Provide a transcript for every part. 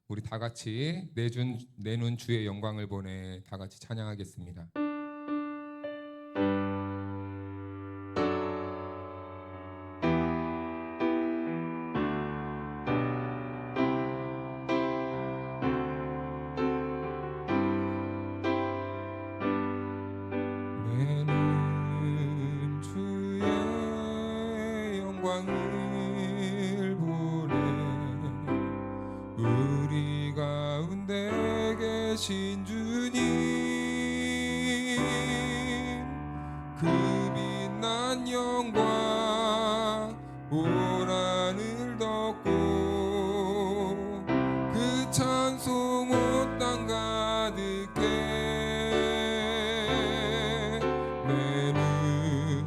우리 다 같이 내눈 주의 영광을 보내 다 같이 찬양하겠습니다. 내눈 주의 영광을 보내 우리 가운데 계신 주님 그 빛난 영광 온 하늘 덮고 그 찬송 온 땅 가득해 내 눈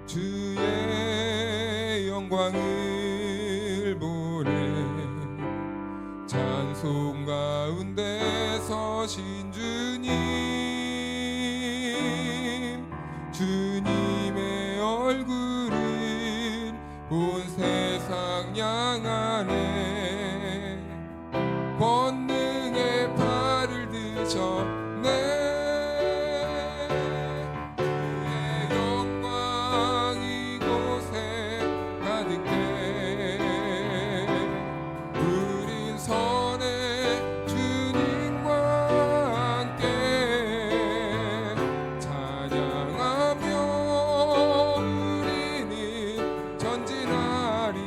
주의 영광을 보내 찬송 가운데 서신 주님 주님의 얼굴은 온 세상 향하네 권능의 팔을 드셨네 그의 영광 이곳에 가득해 우린 선의 주님과 함께 찬양하며 우리는 전진하리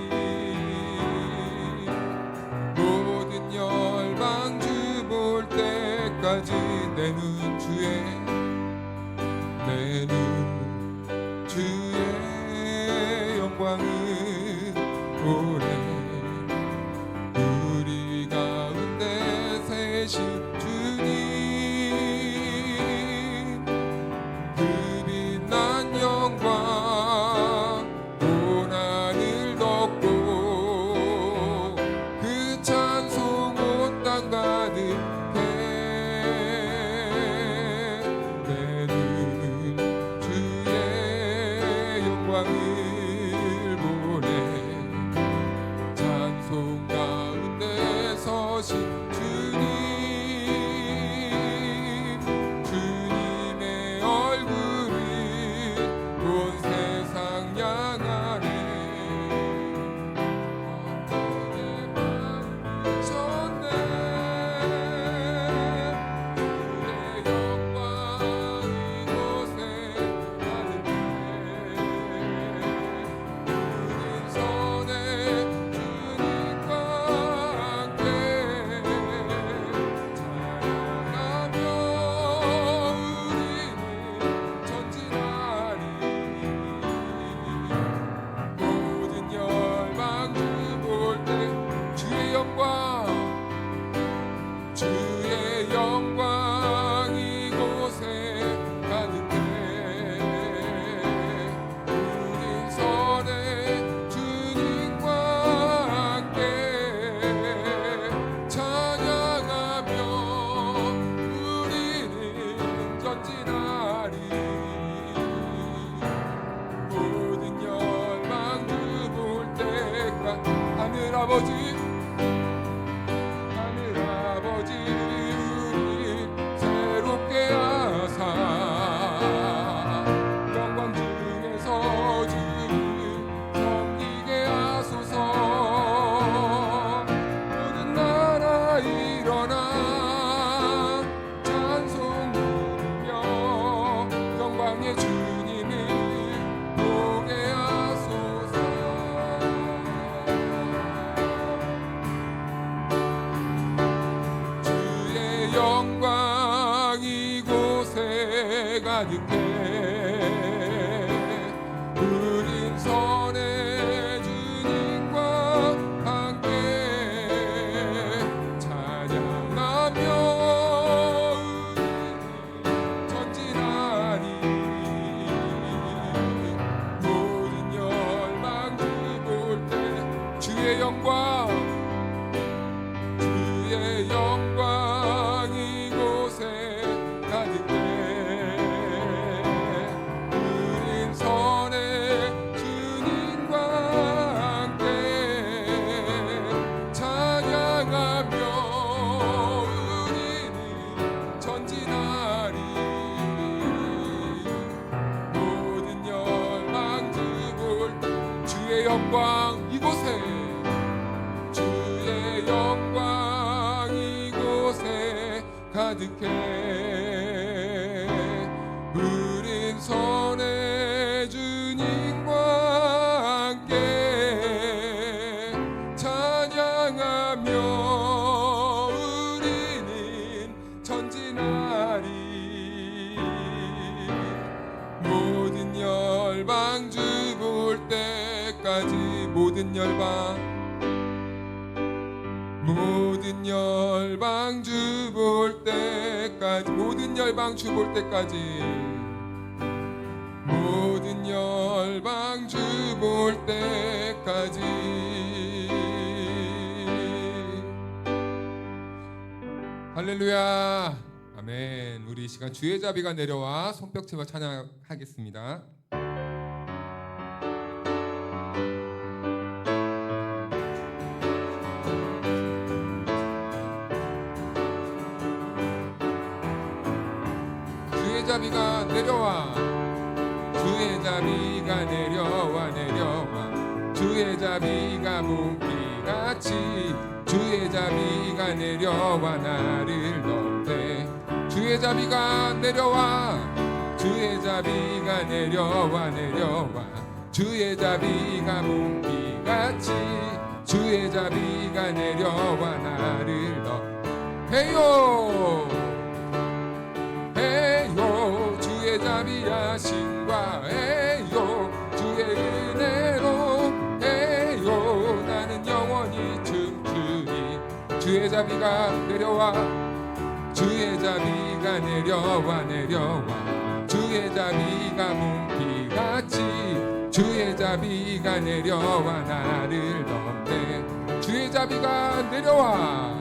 모든 열방 주 볼 때까지 내 눈 주의 영광을 보내 우리 가운데 세신 주님 그 빛난 영광 온 하늘 덮고 그 찬송 온 땅 가득해 내 눈 주의 영광을 보내 찬송 가운데 서신 주님 주님의 얼굴을 온 세상 향하네 왕권의 받으셨네 주의 영광 이곳에 가득해 우린 선의 주님과 함께 찬양하며 우리는 전진하리 모든 열방 주 볼 때 주의 영광 이곳에 가득해 우린 선의 주님과 함께 찬양하며 우리는 전진하리 모든 열방 주 볼 때가 하늘 아버지 우리 새롭게 하사 영광 중에서 주를 섬기게 하소서 모든 나라 일어나 찬송 부르며 영광의 주님을 보게 하소서 주의 영광 이곳에 가득해 우린 선의 주님과 함께 찬양하며 우리는 전진하리 모든 열방 주 볼 때 주의 영광 이곳에 가득해 우린 선의 주님과 함께 찬양하며 가득해. 우린 손에 주님과 함께 찬양하며 우리는 전진하리. 모든 열방 주 볼 때까지, 모든 열방 주 볼 때까지, 모든 열방 주 볼 때까지, 모든 열방 주 볼 때까지. 할렐루야, 아멘. 우리 이 시간 주의 자비가 내려와 손뼉치며 찬양하겠습니다. 주의 자비가 내려와, 주의 자비가 내려와 내려와, 주의 자비가 몽기같이 주의 자비가 내려와 나를 덮네. 주의 자비가 내려와, 주의 자비가 내려와 내려와, 주의 자비가 몽기같이 주의 자비가 내려와 나를 덮네요. 에요 주의 자비하심과 에요 주의 은혜로 에요 나는 영원히 춤추리. 주의 자비가 내려와, 주의 자비가 내려와 내려와, 주의 자비가 몽기같이 주의 자비가 내려와 나를 덮네. 주의 자비가 내려와,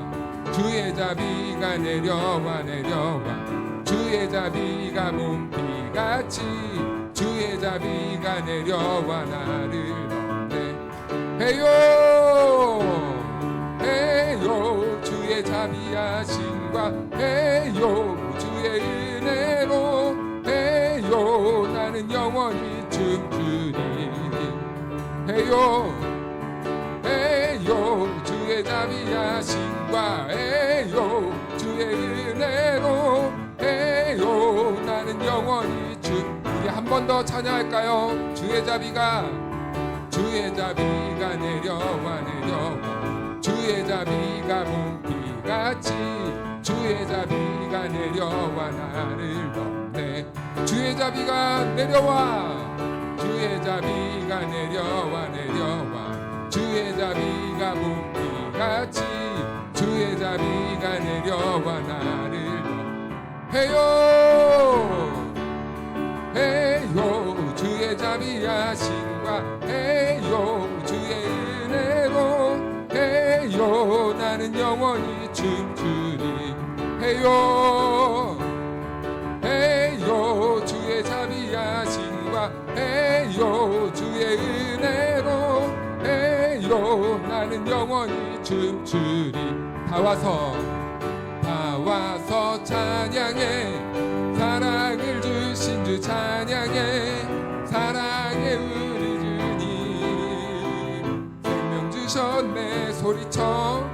주의 자비가 내려와 내려와, 주의 자비가 몽비같이 주의 자비가 내려와 나를 덮네. 헤요 헤요 주의 자비하심과 헤요 주의 은혜로 헤요 나는 영원히 춤추리. 헤요 헤요 주의 자비하심과 헤요 주의 은혜로 에요 나는 영원히 주. 우리 한 번 더 찬양할까요? 주의 자비가 내려와 내려와, 주의 자비가 몽기같이 주의 자비가 내려와 나를 덮네. 주의 자비가 내려와, 주의 자비가 내려와 내려와, 주의 자비가 몽기같이 주의 자비가 내려와 나를 헤요 헤요 주의 자비하심과 헤요 주의 은혜로 헤요 나는 영원히 춤추리. 헤요 헤요 주의 자비하심과 헤요 주의 은혜로 헤요 나는 영원히 춤추리. 다 와서 찬양해, 사랑을 주신 주 찬양해, 사랑의 우리 주님 생명 주셨네. 소리쳐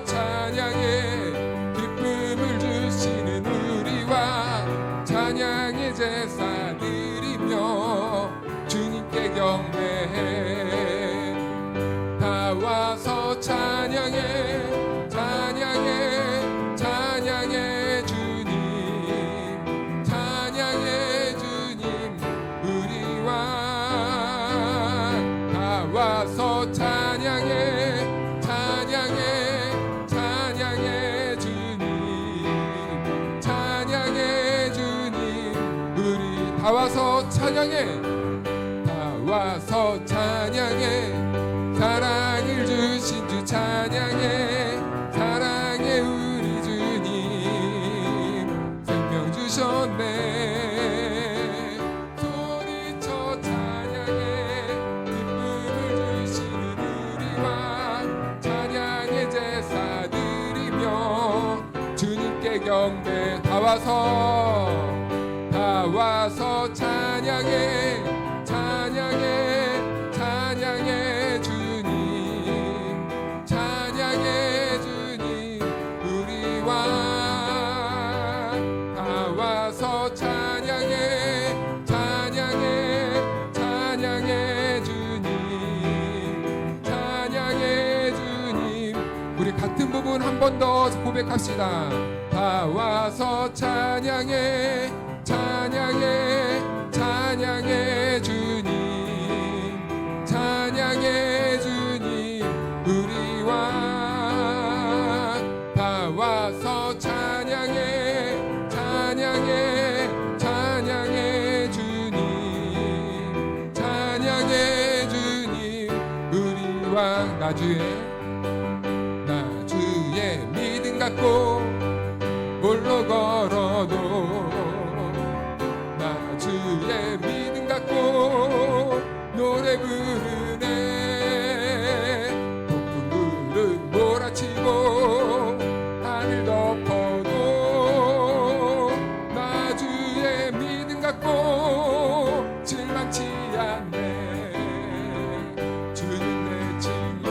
찬양해, 기쁨을 주시는 우리와 찬양의 제사 드리며 주님께 경배해. 다 와서 찬양해, 찬양해 주님, 찬양해 주님 우리와. 다 와서 찬양해 주님, 찬양해 주님 우리. 다 와서 찬양해, 다 와서 찬양해, 사랑을 주신 주 찬양해, 사랑의 우리 주님 생명 주셨네. 소리쳐 찬양해, 기쁨을 주시는 우리와 찬양의 제사 드리며 주님께 경배. 다 와서 찬양해 주님, 찬양해 주님 우리와. 우리 같은 부분 한 번 더 고백합시다. 다 와서 찬양해 찬양해 찬양해 주님 찬양해 주님 우리와 다 와서 찬양해 찬양해 찬양해 주님 찬양해 주님 우리와 나 주의 믿음 갖고 홀로 걸어도 나 주의 믿음 갖고 노래 부르네 높은 구름 몰아치고 하늘 덮어도 나 주의 믿음 갖고 실망치 않네 주는 내 친구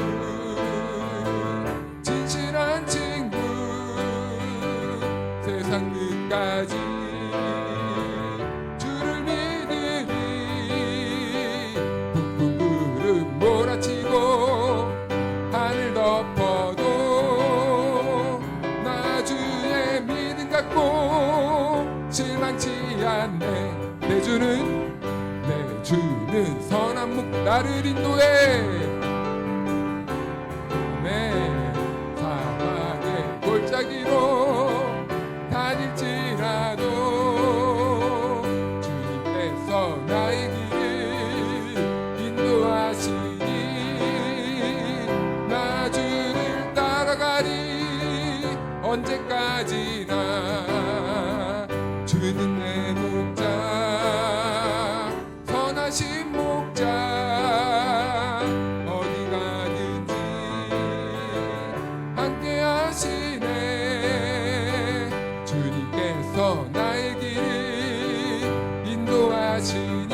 진실한 친구 세상 끝까지 주를 믿으리 북풍 구름 몰아치고 하늘 덮어도 나 주의 믿음 갖고 실망치 않네 내 주는 선한 목 나를 인도해 네 사망의 골짜기로 다닐지라도 주님께서 나의 길을 인도하시니 나 주를 따라가리 언제까지나 주는 내 목자 선하신 목자 어디 가든지 함께 하시네 주님께서 나의 길을 인도하시니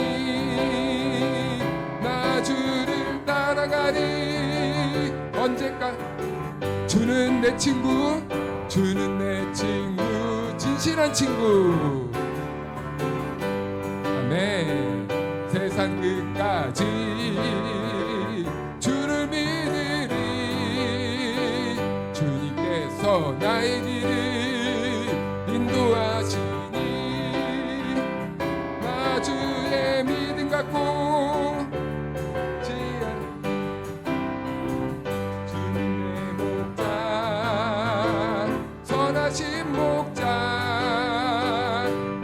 나 주를 따라가리 언제까지 주는 내 친구 주는 내 친구 진실한 친구 아멘 세상 끝까지 주를 믿으리 주님께서 나의 길을 인도하시니 나 주의 믿음 갖고 주는 내 목자 선하신 목자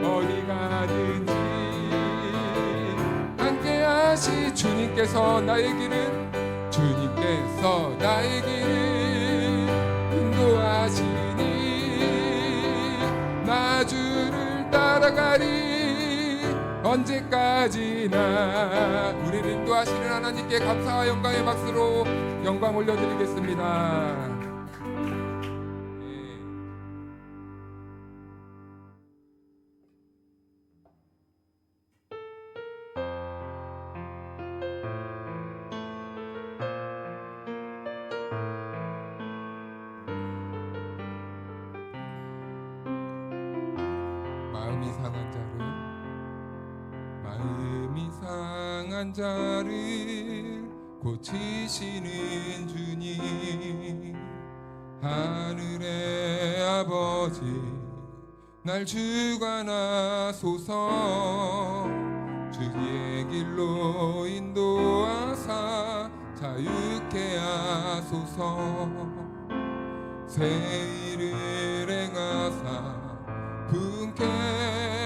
어디 가든지 함께하시 주님께서 나의 길을 인도하시니 나 주를 따라가리 언제까지나 우리를 인도하시는 하나님께 감사와 영광의 박수로 영광 올려드리겠습니다. 마음이 상한 자를 고치시는 주님 하늘의 아버지 날 주관하소서 주의 길로 인도하사 자유케 하소서 새 일을 행하사 분케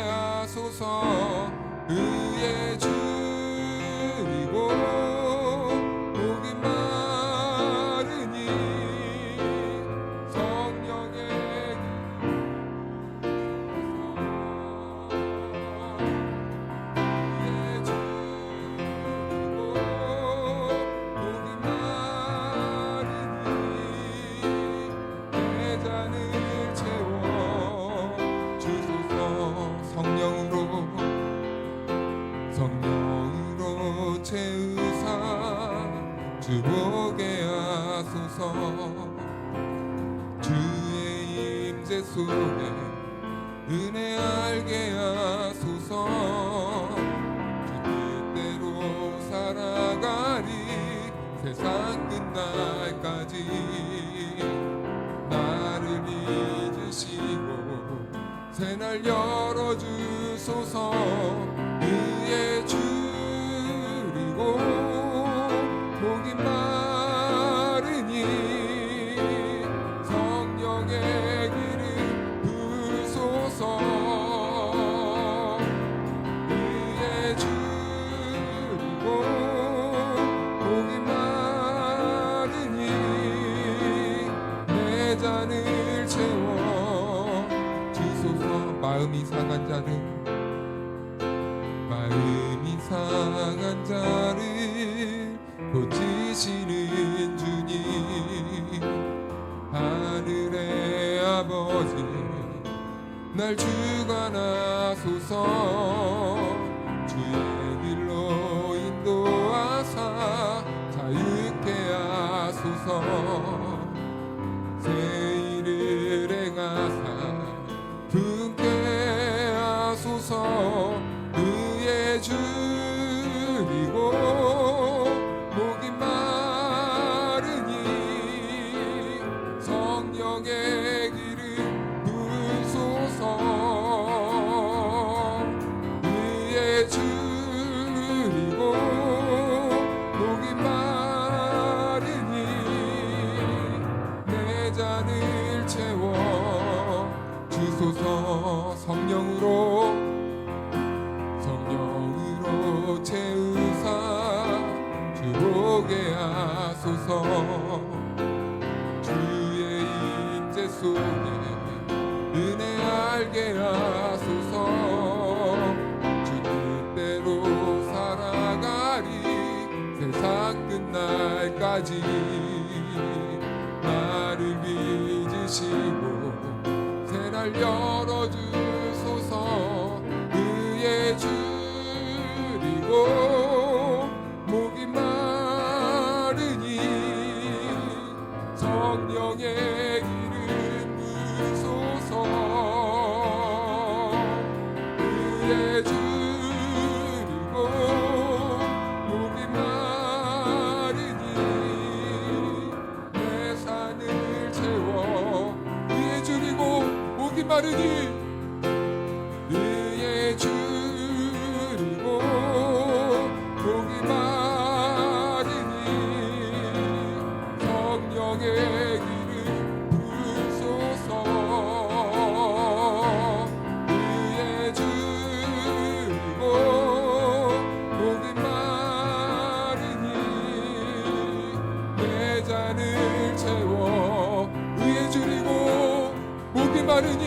하소서 의의 주이고 목이 마르니 성령의 의의 주이고 목이 마르니 내 잔을 채워 주소서 성령으로 채우사 주보게 하소서 주의 임재 속에 은혜 알게 하소서 주 뜻대로 살아가리 세상 끝날까지 새날 열어주소서. 의에 줄이고 목이 마르니 성령의 기름 부소서. 의에 줄이고 목이 마르니 내 잔을 채워 주소서. 마음이 상한 자를 고치시는 주님, 하늘의 아버지 날 주관하소서. 주의 길로 인도하사 자유케 하소서. 새 일을 행하사 분케 하소서. 의에 줄이고 목이 마르니 성령의 기름 부소서. 의에 줄이고 목이 마르니 내 잔을 채워 주소서. 성령으로 채우사 주보게 하소서. 주의 임재 속에 은혜 알게 하소서. 주 뜻대로 살아가리 세상 끝날까지. 나를 빚으시고 새날 열어주소서. 의에 줄이고 목이 마르니 성령의 기름 부소서. 의에 줄이고 목이 마르니 내 산을 채워. 의에 줄이고 목이 마르니 의에 줄이고 목이 마르니 성령의 기름 부소서. 의에 줄이고 목이 마르니 내 잔을 채워. 의에 줄이고 목이 마르니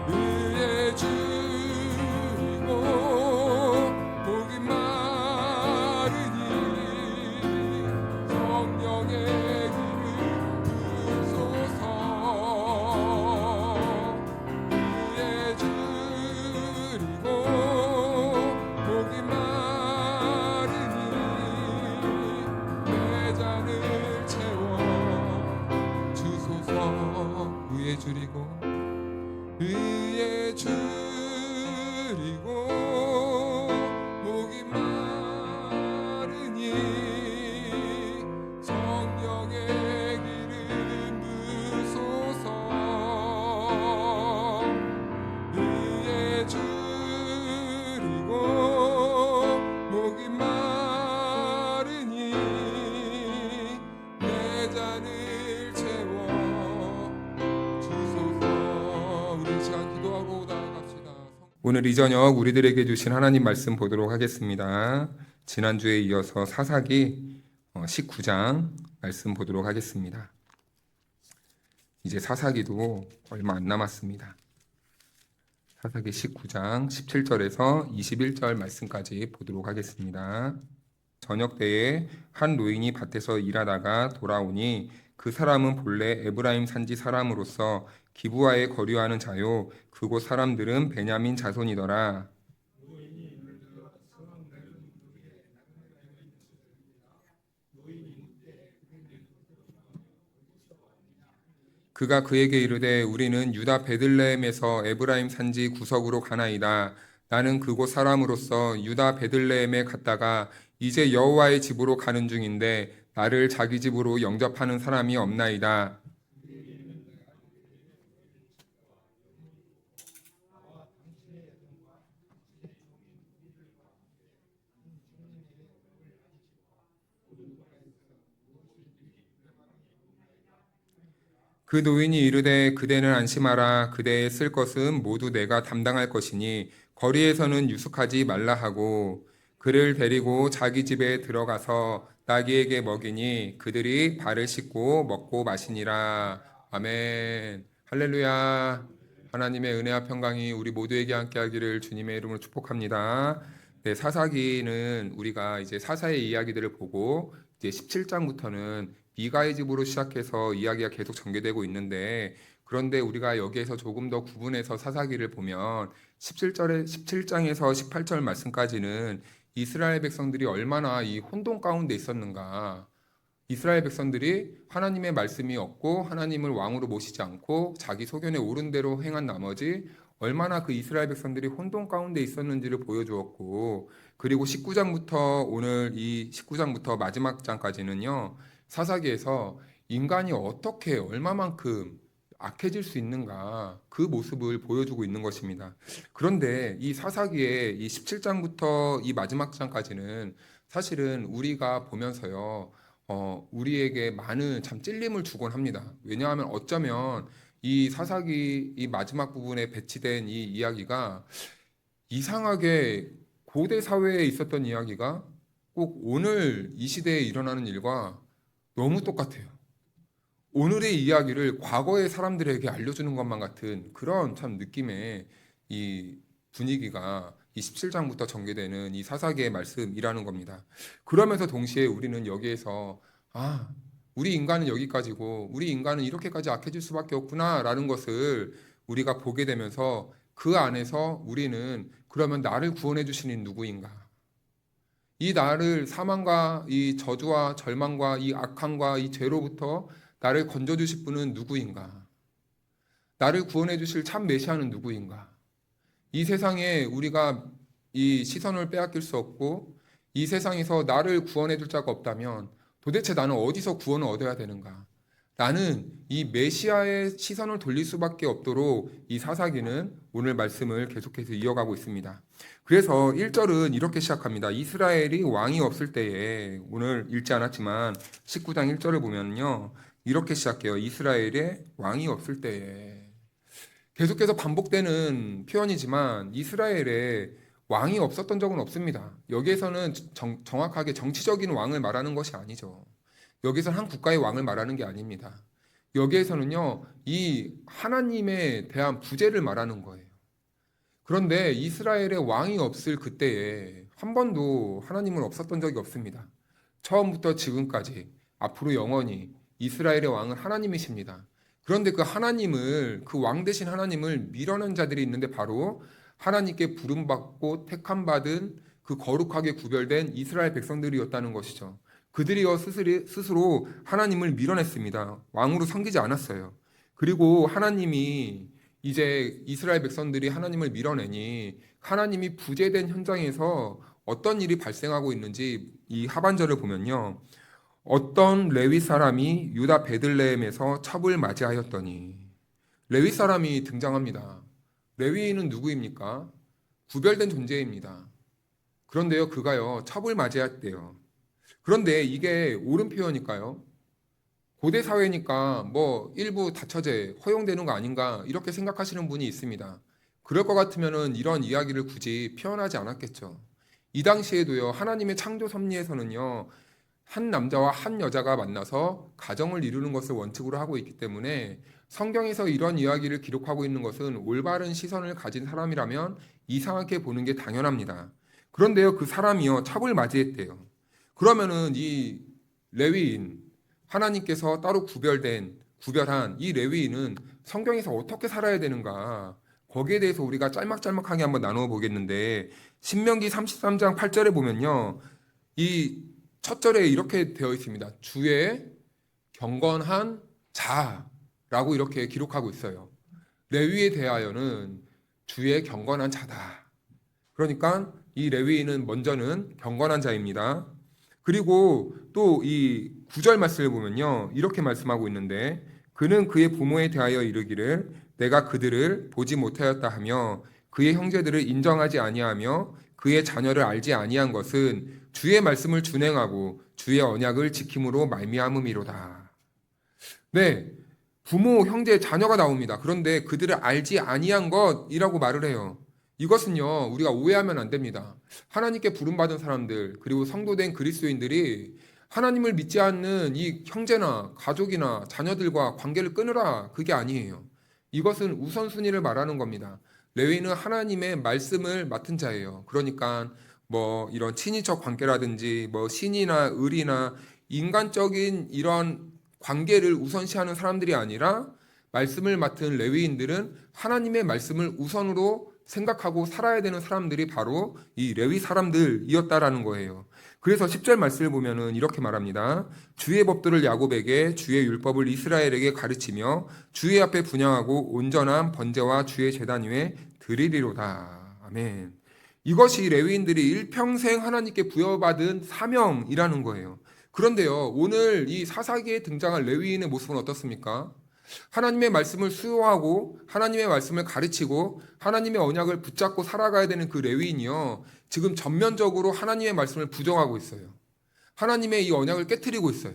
의에 줄이고 목이 마르니 성령의 기름 부소서. 의에 줄이고 목이 마르니 내 잔을 채워 주소서. 의에 줄이고 의에 줄이고 목이 마르니 성령의 기름 부소서. 의에 줄이고 목이 마르니 내 잔을 채워 주소서. 우리 시간 기도하고 나아갑시다. 오늘 이 저녁 우리들에게 주신 하나님 말씀 보도록 하겠습니다. 지난주에 이어서 사사기 19장 말씀 보도록 하겠습니다. 이제 사사기도 얼마 안 남았습니다. 사사기 19장 17절에서 21절 말씀까지 보도록 하겠습니다. 저녁 때에 한 노인이 밭에서 일하다가 돌아오니 그 사람은 본래 에브라임 산지 사람으로서 기브아에 거류하는 자요 그곳 사람들은 베냐민 자손이더라. 그가 그에게 이르되 우리는 유다 베들레헴에서 에브라임 산지 구석으로 가나이다. 나는 그곳 사람으로서 유다 베들레헴에 갔다가 이제 여호와의 집으로 가는 중인데 나를 자기 집으로 영접하는 사람이 없나이다. 그 노인이 이르되 그대는 안심하라. 그대의 쓸 것은 모두 내가 담당할 것이니 거리에서는 유숙하지 말라 하고 그를 데리고 자기 집에 들어가서 나귀에게 먹이니 그들이 발을 씻고 먹고 마시니라. 아멘. 할렐루야. 하나님의 은혜와 평강이 우리 모두에게 함께하기를 주님의 이름으로 축복합니다. 네, 사사기는 우리가 이제 사사의 이야기들을 보고 이제 17장부터는 미가의 집으로 시작해서 이야기가 계속 전개되고 있는데, 그런데 우리가 여기에서 조금 더 구분해서 사사기를 보면 17장에서 18절 말씀까지는 이스라엘 백성들이 얼마나 이 혼돈 가운데 있었는가. 이스라엘 백성들이 하나님의 말씀이 없고 하나님을 왕으로 모시지 않고 자기 소견에 옳은 대로 행한 나머지 얼마나 그 이스라엘 백성들이 혼돈 가운데 있었는지를 보여주었고, 그리고 19장부터 오늘 이 19장부터 마지막 장까지는요, 사사기에서 인간이 어떻게 얼마만큼 악해질 수 있는가 그 모습을 보여주고 있는 것입니다. 그런데 이 사사기의 이 17장부터 이 마지막 장까지는 사실은 우리가 보면서요, 우리에게 많은 참 찔림을 주곤 합니다. 왜냐하면 어쩌면 이 사사기 이 마지막 부분에 배치된 이 이야기가 이상하게 고대 사회에 있었던 이야기가 꼭 오늘 이 시대에 일어나는 일과 너무 똑같아요. 오늘의 이야기를 과거의 사람들에게 알려주는 것만 같은 그런 참 느낌의 이 분위기가 이 17장부터 전개되는 이 사사기의 말씀이라는 겁니다. 그러면서 동시에 우리는 여기에서 우리 인간은 여기까지고 우리 인간은 이렇게까지 악해질 수밖에 없구나라는 것을 우리가 보게 되면서 그 안에서 우리는 그러면 나를 구원해 주시는 누구인가? 이 나를 사망과 이 저주와 절망과 이 악함과 이 죄로부터 나를 건져 주실 분은 누구인가? 나를 구원해 주실 참 메시아는 누구인가? 이 세상에 우리가 이 시선을 빼앗길 수 없고 이 세상에서 나를 구원해 줄 자가 없다면 도대체 나는 어디서 구원을 얻어야 되는가? 나는 이 메시아의 시선을 돌릴 수밖에 없도록 이 사사기는 오늘 말씀을 계속해서 이어가고 있습니다. 그래서 1절은 이렇게 시작합니다. 이스라엘이 왕이 없을 때에, 오늘 읽지 않았지만 19장 1절을 보면요, 이렇게 시작해요. 이스라엘의 왕이 없을 때에. 계속해서 반복되는 표현이지만 이스라엘에 왕이 없었던 적은 없습니다. 여기에서는 정확하게 정치적인 왕을 말하는 것이 아니죠. 여기서는 한 국가의 왕을 말하는 게 아닙니다. 여기에서는요, 이 하나님에 대한 부재를 말하는 거예요. 그런데 이스라엘의 왕이 없을 그때에 한 번도 하나님은 없었던 적이 없습니다. 처음부터 지금까지 앞으로 영원히 이스라엘의 왕은 하나님이십니다. 그런데 그 하나님을, 그 왕 대신 하나님을 밀어낸 자들이 있는데 바로 하나님께 부름받고 택함받은 그 거룩하게 구별된 이스라엘 백성들이었다는 것이죠. 그들이여 스스로 하나님을 밀어냈습니다. 왕으로 섬기지 않았어요. 그리고 하나님이 이제 이스라엘 백성들이 하나님을 밀어내니 하나님이 부재된 현장에서 어떤 일이 발생하고 있는지 이 하반절을 보면요. 어떤 레위 사람이 유다 베들레헴에서 첩을 맞이하였더니, 레위 사람이 등장합니다. 레위인은 누구입니까? 구별된 존재입니다. 그런데요, 그가요, 첩을 맞이했대요. 그런데 이게 옳은 표현일까요? 고대 사회니까 뭐 일부 다처제 허용되는 거 아닌가 이렇게 생각하시는 분이 있습니다. 그럴 것 같으면은 이런 이야기를 굳이 표현하지 않았겠죠. 이 당시에도요, 하나님의 창조 섭리에서는요, 한 남자와 한 여자가 만나서 가정을 이루는 것을 원칙으로 하고 있기 때문에 성경에서 이런 이야기를 기록하고 있는 것은 올바른 시선을 가진 사람이라면 이상하게 보는 게 당연합니다. 그런데요, 그 사람이요, 첩을 맞이했대요. 그러면은 이 레위인, 하나님께서 따로 구별한 이 레위인은 성경에서 어떻게 살아야 되는가? 거기에 대해서 우리가 짤막짤막하게 한번 나누어 보겠는데, 신명기 33장 8절에 보면요, 이 첫 절에 이렇게 되어 있습니다. 주의 경건한 자라고 이렇게 기록하고 있어요. 레위에 대하여는 주의 경건한 자다. 그러니까 이 레위인은 먼저는 경건한 자입니다. 그리고 또 이 9절 말씀을 보면요, 이렇게 말씀하고 있는데, 그는 그의 부모에 대하여 이르기를 내가 그들을 보지 못하였다 하며 그의 형제들을 인정하지 아니하며 그의 자녀를 알지 아니한 것은 주의 말씀을 준행하고 주의 언약을 지킴으로 말미암음이로다. 네, 부모, 형제, 자녀가 나옵니다. 그런데 그들을 알지 아니한 것이라고 말을 해요. 이것은요, 우리가 오해하면 안 됩니다. 하나님께 부름받은 사람들, 그리고 성도된 그리스도인들이 하나님을 믿지 않는 이 형제나 가족이나 자녀들과 관계를 끊으라, 그게 아니에요. 이것은 우선순위를 말하는 겁니다. 레위인은 하나님의 말씀을 맡은 자예요. 그러니까 뭐 이런 친인척 관계라든지 뭐 신이나 을이나 인간적인 이런 관계를 우선시하는 사람들이 아니라 말씀을 맡은 레위인들은 하나님의 말씀을 우선으로 생각하고 살아야 되는 사람들이 바로 이 레위 사람들이었다라는 거예요. 그래서 10절 말씀을 보면은 이렇게 말합니다. 주의 법도를 야곱에게 주의 율법을 이스라엘에게 가르치며 주의 앞에 분향하고 온전한 번제와 주의 제단 위에 드리리로다. 아멘. 이것이 레위인들이 일평생 하나님께 부여받은 사명이라는 거예요. 그런데요, 오늘 이 사사기에 등장한 레위인의 모습은 어떻습니까? 하나님의 말씀을 수호하고 하나님의 말씀을 가르치고 하나님의 언약을 붙잡고 살아가야 되는 그 레위인이요, 지금 전면적으로 하나님의 말씀을 부정하고 있어요. 하나님의 이 언약을 깨트리고 있어요.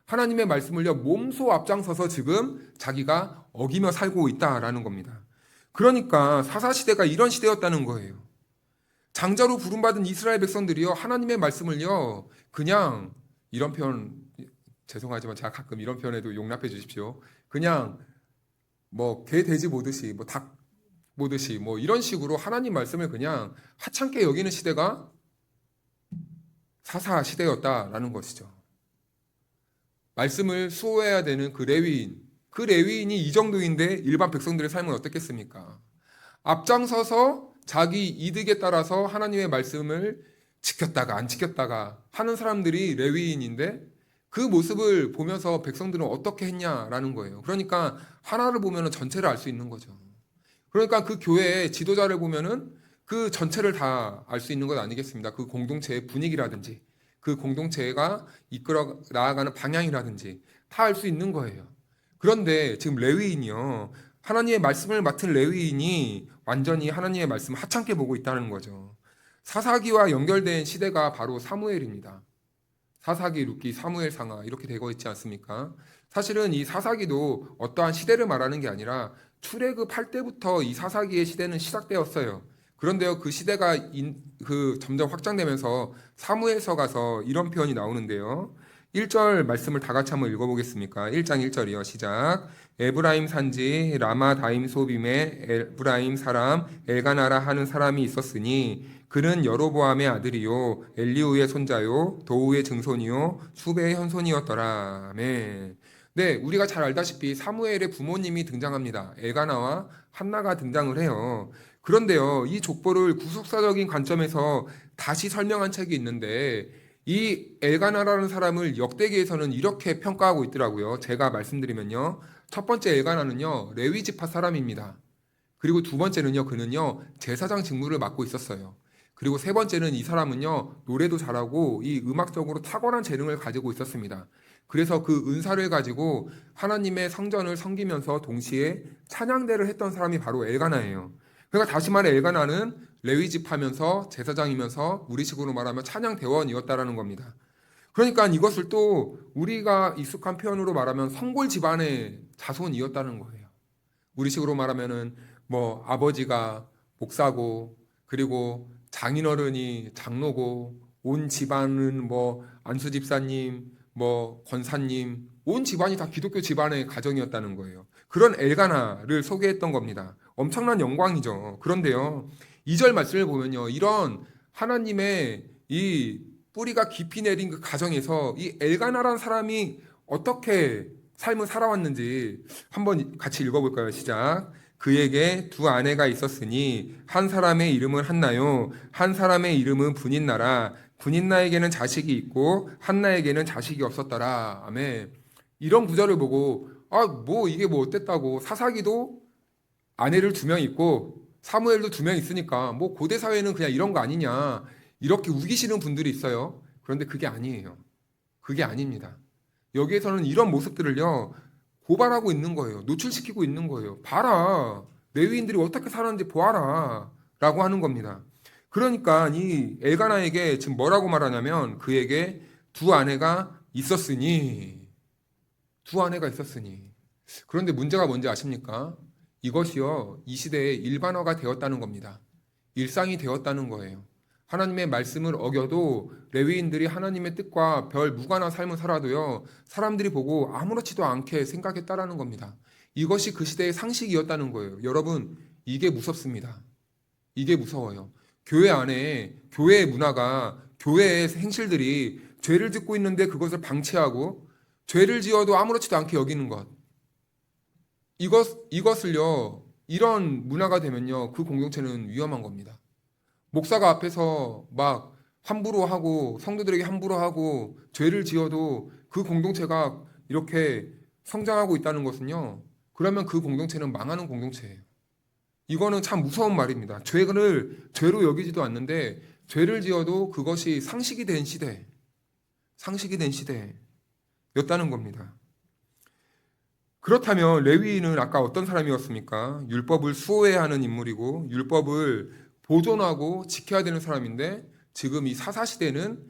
하나님의 말씀을요, 몸소 앞장서서 지금 자기가 어기며 살고 있다라는 겁니다. 그러니까 사사시대가 이런 시대였다는 거예요. 장자로 부름받은 이스라엘 백성들이요, 하나님의 말씀을요, 그냥 이런 표현, 죄송하지만 제가 가끔 이런 표현에도 용납해 주십시오. 그냥 뭐 개 돼지 보듯이 뭐 닭 보듯이 뭐 이런 식으로 하나님 말씀을 그냥 하찮게 여기는 시대가 사사 시대였다라는 것이죠. 말씀을 수호해야 되는 그 레위인이 이 정도인데 일반 백성들의 삶은 어떻겠습니까? 앞장서서 자기 이득에 따라서 하나님의 말씀을 지켰다가 안 지켰다가 하는 사람들이 레위인인데, 그 모습을 보면서 백성들은 어떻게 했냐라는 거예요. 그러니까 하나를 보면 전체를 알 수 있는 거죠. 그러니까 그 교회의 지도자를 보면은 그 전체를 다 알 수 있는 것 아니겠습니다. 그 공동체의 분위기라든지 그 공동체가 이끌어 나아가는 방향이라든지 다 알 수 있는 거예요. 그런데 지금 레위인이요, 하나님의 말씀을 맡은 레위인이 완전히 하나님의 말씀을 하찮게 보고 있다는 거죠. 사사기와 연결된 시대가 바로 사무엘입니다. 사사기, 룻기, 사무엘, 상하 이렇게 되고 있지 않습니까? 사실은 이 사사기도 어떠한 시대를 말하는 게 아니라 출애굽할 때부터 이 사사기의 시대는 시작되었어요. 그런데요, 그 시대가 점점 확장되면서 사무엘서 가서 이런 표현이 나오는데요. 1절 말씀을 다 같이 한번 읽어보겠습니까? 1장 1절이요. 시작. 에브라임 산지 라마다임 소빔에 에브라임 사람 엘가나라 하는 사람이 있었으니 그는 여로보암의 아들이요 엘리우의 손자요 도우의 증손이요 수베의 현손이었더라. 아멘. 네, 우리가 잘 알다시피 사무엘의 부모님이 등장합니다. 엘가나와 한나가 등장을 해요. 그런데요, 이 족보를 구속사적인 관점에서 다시 설명한 책이 있는데, 이 엘가나라는 사람을 역대기에서는 이렇게 평가하고 있더라고요. 제가 말씀드리면요, 첫 번째 엘가나는요, 레위 지파 사람입니다. 그리고 두 번째는요, 그는요, 제사장 직무를 맡고 있었어요. 그리고 세 번째는 이 사람은요, 노래도 잘하고 이 음악적으로 탁월한 재능을 가지고 있었습니다. 그래서 그 은사를 가지고 하나님의 성전을 섬기면서 동시에 찬양대를 했던 사람이 바로 엘가나예요. 그러니까 다시 말해 엘가나는 레위 지파면서 제사장이면서 우리식으로 말하면 찬양 대원이었다라는 겁니다. 그러니까 이것을 또 우리가 익숙한 표현으로 말하면 성골 집안의 자손이었다는 거예요. 우리식으로 말하면은 뭐 아버지가 목사고, 그리고 장인어른이 장로고, 온 집안은 뭐 안수 집사님, 뭐 권사님, 온 집안이 다 기독교 집안의 가정이었다는 거예요. 그런 엘가나를 소개했던 겁니다. 엄청난 영광이죠. 그런데요, 2절 말씀을 보면요, 이런 하나님의 이 뿌리가 깊이 내린 그 가정에서 이 엘가나라는 사람이 어떻게 삶을 살아왔는지 한번 같이 읽어볼까요? 시작. 그에게 두 아내가 있었으니 한 사람의 이름은 한나요, 한 사람의 이름은 분인나라. 분인나에게는 자식이 있고 한나에게는 자식이 없었더라. 아멘. 이런 구절을 보고 뭐 이게 뭐 어땠다고, 사사기도 아내를 2명 있고 사무엘도 2명 있으니까 뭐 고대 사회는 그냥 이런 거 아니냐, 이렇게 우기시는 분들이 있어요. 그런데 그게 아니에요. 그게 아닙니다. 여기에서는 이런 모습들을요, 고발하고 있는 거예요. 노출시키고 있는 거예요. 봐라, 레위인들이 어떻게 살았는지 보아라 라고 하는 겁니다. 그러니까 이 엘가나에게 지금 뭐라고 말하냐면, 그에게 두 아내가 있었으니. 그런데 문제가 뭔지 아십니까? 이것이요, 이 시대의 일반화가 되었다는 겁니다. 일상이 되었다는 거예요. 하나님의 말씀을 어겨도 레위인들이 하나님의 뜻과 별 무관한 삶을 살아도요, 사람들이 보고 아무렇지도 않게 생각했다라는 겁니다. 이것이 그 시대의 상식이었다는 거예요. 여러분, 이게 무섭습니다. 이게 무서워요. 교회 안에 교회의 문화가, 교회의 행실들이 죄를 짓고 있는데 그것을 방치하고 죄를 지어도 아무렇지도 않게 여기는 것. 이것을요, 이런 문화가 되면요, 그 공동체는 위험한 겁니다. 목사가 앞에서 막 함부로 하고 성도들에게 함부로 하고 죄를 지어도 그 공동체가 이렇게 성장하고 있다는 것은요, 그러면 그 공동체는 망하는 공동체예요. 이거는 참 무서운 말입니다. 죄를 죄로 여기지도 않는데 죄를 지어도 그것이 상식이 된 시대였다는 겁니다. 그렇다면 레위인은 아까 어떤 사람이었습니까? 율법을 수호해야 하는 인물이고 율법을 보존하고 지켜야 되는 사람인데, 지금 이 사사시대는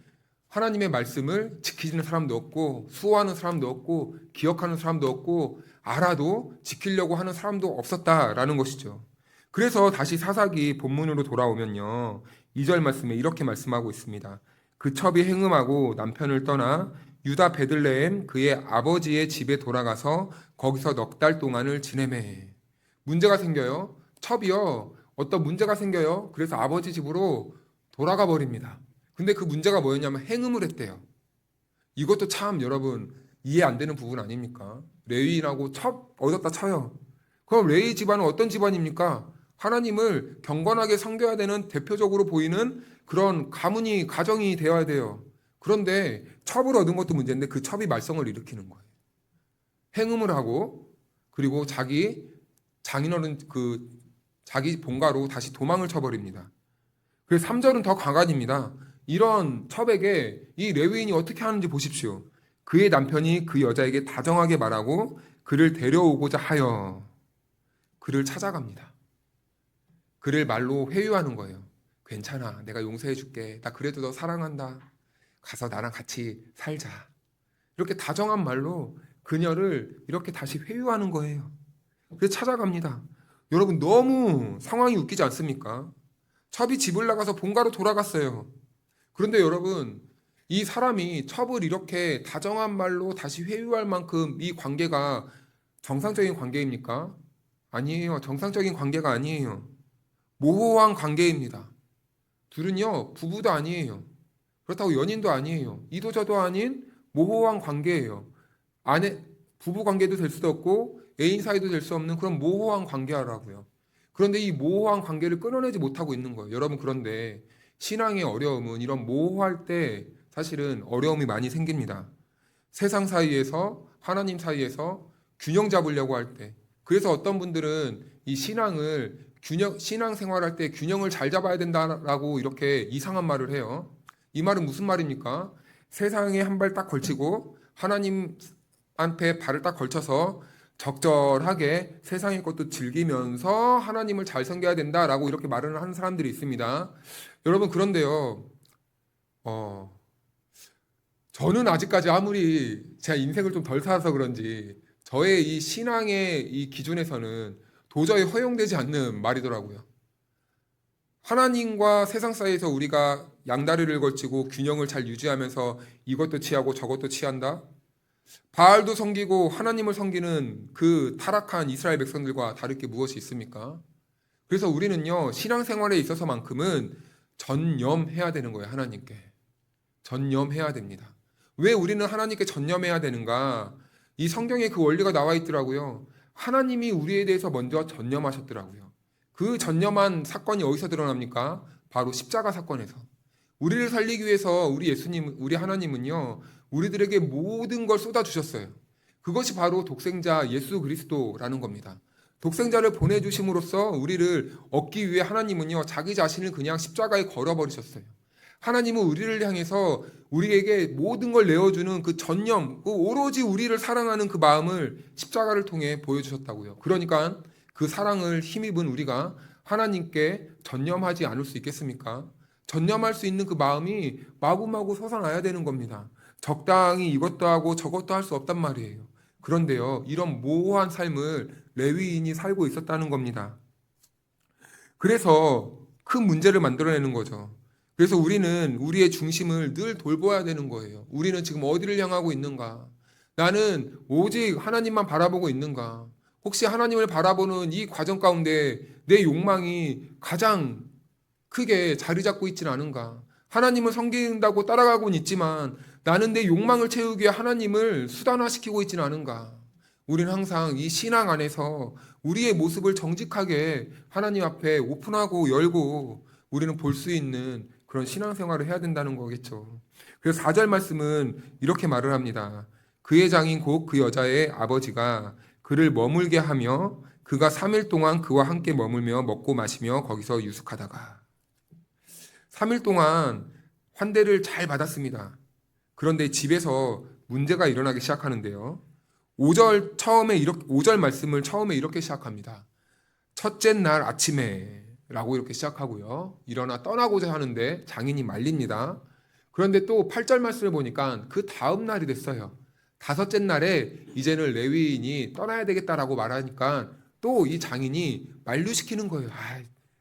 하나님의 말씀을 지키는 사람도 없고 수호하는 사람도 없고 기억하는 사람도 없고 알아도 지키려고 하는 사람도 없었다라는 것이죠. 그래서 다시 사사기 본문으로 돌아오면요, 2절 말씀에 이렇게 말씀하고 있습니다. 그 첩이 행음하고 남편을 떠나 유다 베들레헴 그의 아버지의 집에 돌아가서 거기서 넉 달 동안을 지내매. 문제가 생겨요. 첩이요, 어떤 문제가 생겨요. 그래서 아버지 집으로 돌아가 버립니다. 근데 그 문제가 뭐였냐면 행음을 했대요. 이것도 참 여러분 이해 안 되는 부분 아닙니까? 레위인하고 첩 얻었다 쳐요. 그럼 레위 집안은 어떤 집안입니까? 하나님을 경건하게 섬겨야 되는 대표적으로 보이는 그런 가정이 되어야 돼요. 그런데 첩을 얻은 것도 문제인데 그 첩이 말썽을 일으키는 거예요. 행음을 하고 그리고 자기 장인어른 자기 본가로 다시 도망을 쳐버립니다. 그래서 3절은 더 강한입니다. 이런 첩에게 이 레위인이 어떻게 하는지 보십시오. 그의 남편이 그 여자에게 다정하게 말하고 그를 데려오고자 하여 그를 찾아갑니다. 그를 말로 회유하는 거예요. 괜찮아, 내가 용서해 줄게. 나 그래도 너 사랑한다. 가서 나랑 같이 살자. 이렇게 다정한 말로 그녀를 이렇게 다시 회유하는 거예요. 그래서 찾아갑니다. 여러분, 너무 상황이 웃기지 않습니까? 첩이 집을 나가서 본가로 돌아갔어요. 그런데 여러분, 이 사람이 첩을 이렇게 다정한 말로 다시 회유할 만큼 이 관계가 정상적인 관계입니까? 아니에요. 정상적인 관계가 아니에요. 모호한 관계입니다. 둘은요, 부부도 아니에요. 그렇다고 연인도 아니에요. 이도 저도 아닌 모호한 관계예요. 부부 관계도 될 수도 없고 애인 사이도 될 수 없는 그런 모호한 관계라고요. 그런데 이 모호한 관계를 끊어내지 못하고 있는 거예요. 여러분, 그런데 신앙의 어려움은 이런 모호할 때 사실은 어려움이 많이 생깁니다. 세상 사이에서 하나님 사이에서 균형 잡으려고 할 때, 그래서 어떤 분들은 이 신앙 생활할 때 균형을 잘 잡아야 된다라고 이렇게 이상한 말을 해요. 이 말은 무슨 말입니까? 세상에 한 발 딱 걸치고 하나님 앞에 발을 딱 걸쳐서 적절하게 세상의 것도 즐기면서 하나님을 잘 섬겨야 된다라고 이렇게 말을 하는 사람들이 있습니다. 여러분, 그런데요, 저는 아직까지 아무리 제가 인생을 좀 덜 살아서 그런지 저의 이 신앙의 이 기준에서는 도저히 허용되지 않는 말이더라고요. 하나님과 세상 사이에서 우리가 양다리를 걸치고 균형을 잘 유지하면서 이것도 취하고 저것도 취한다? 바알도 섬기고 하나님을 섬기는 그 타락한 이스라엘 백성들과 다를 게 무엇이 있습니까? 그래서 우리는요, 신앙생활에 있어서만큼은 전념해야 되는 거예요. 하나님께 전념해야 됩니다. 왜 우리는 하나님께 전념해야 되는가? 이 성경에 그 원리가 나와 있더라고요. 하나님이 우리에 대해서 먼저 전념하셨더라고요. 그 전념한 사건이 어디서 드러납니까? 바로 십자가 사건에서. 우리를 살리기 위해서 우리 하나님은요, 우리들에게 모든 걸 쏟아주셨어요. 그것이 바로 독생자 예수 그리스도라는 겁니다. 독생자를 보내주심으로써 우리를 얻기 위해 하나님은요, 자기 자신을 그냥 십자가에 걸어버리셨어요. 하나님은 우리를 향해서 우리에게 모든 걸 내어주는 그 전념, 그 오로지 우리를 사랑하는 그 마음을 십자가를 통해 보여주셨다고요. 그러니까 그 사랑을 힘입은 우리가 하나님께 전념하지 않을 수 있겠습니까? 전념할 수 있는 그 마음이 마구마구 솟아나야 되는 겁니다. 적당히 이것도 하고 저것도 할 수 없단 말이에요. 그런데요, 이런 모호한 삶을 레위인이 살고 있었다는 겁니다. 그래서 큰 문제를 만들어내는 거죠. 그래서 우리는 우리의 중심을 늘 돌봐야 되는 거예요. 우리는 지금 어디를 향하고 있는가? 나는 오직 하나님만 바라보고 있는가? 혹시 하나님을 바라보는 이 과정 가운데 내 욕망이 가장 크게 자리 잡고 있지는 않은가? 하나님을 섬긴다고 따라가고는 있지만 나는 내 욕망을 채우기 위해 하나님을 수단화시키고 있지는 않은가? 우리는 항상 이 신앙 안에서 우리의 모습을 정직하게 하나님 앞에 오픈하고 열고 우리는 볼 수 있는 그런 신앙생활을 해야 된다는 거겠죠. 그래서 4절 말씀은 이렇게 말을 합니다. 그의 장인 곧 그 여자의 아버지가 그를 머물게 하며 그가 3일 동안 그와 함께 머물며 먹고 마시며 거기서 유숙하다가 3일 동안 환대를 잘 받았습니다. 그런데 집에서 문제가 일어나기 시작하는데요. 5절 말씀을 처음에 이렇게 시작합니다. 첫째 날 아침에 라고 이렇게 시작하고요. 일어나 떠나고자 하는데 장인이 말립니다. 그런데 또 8절 말씀을 보니까 그 다음 날이 됐어요. 다섯째 날에 이제는 레위인이 떠나야 되겠다라고 말하니까 또 이 장인이 만류시키는 거예요.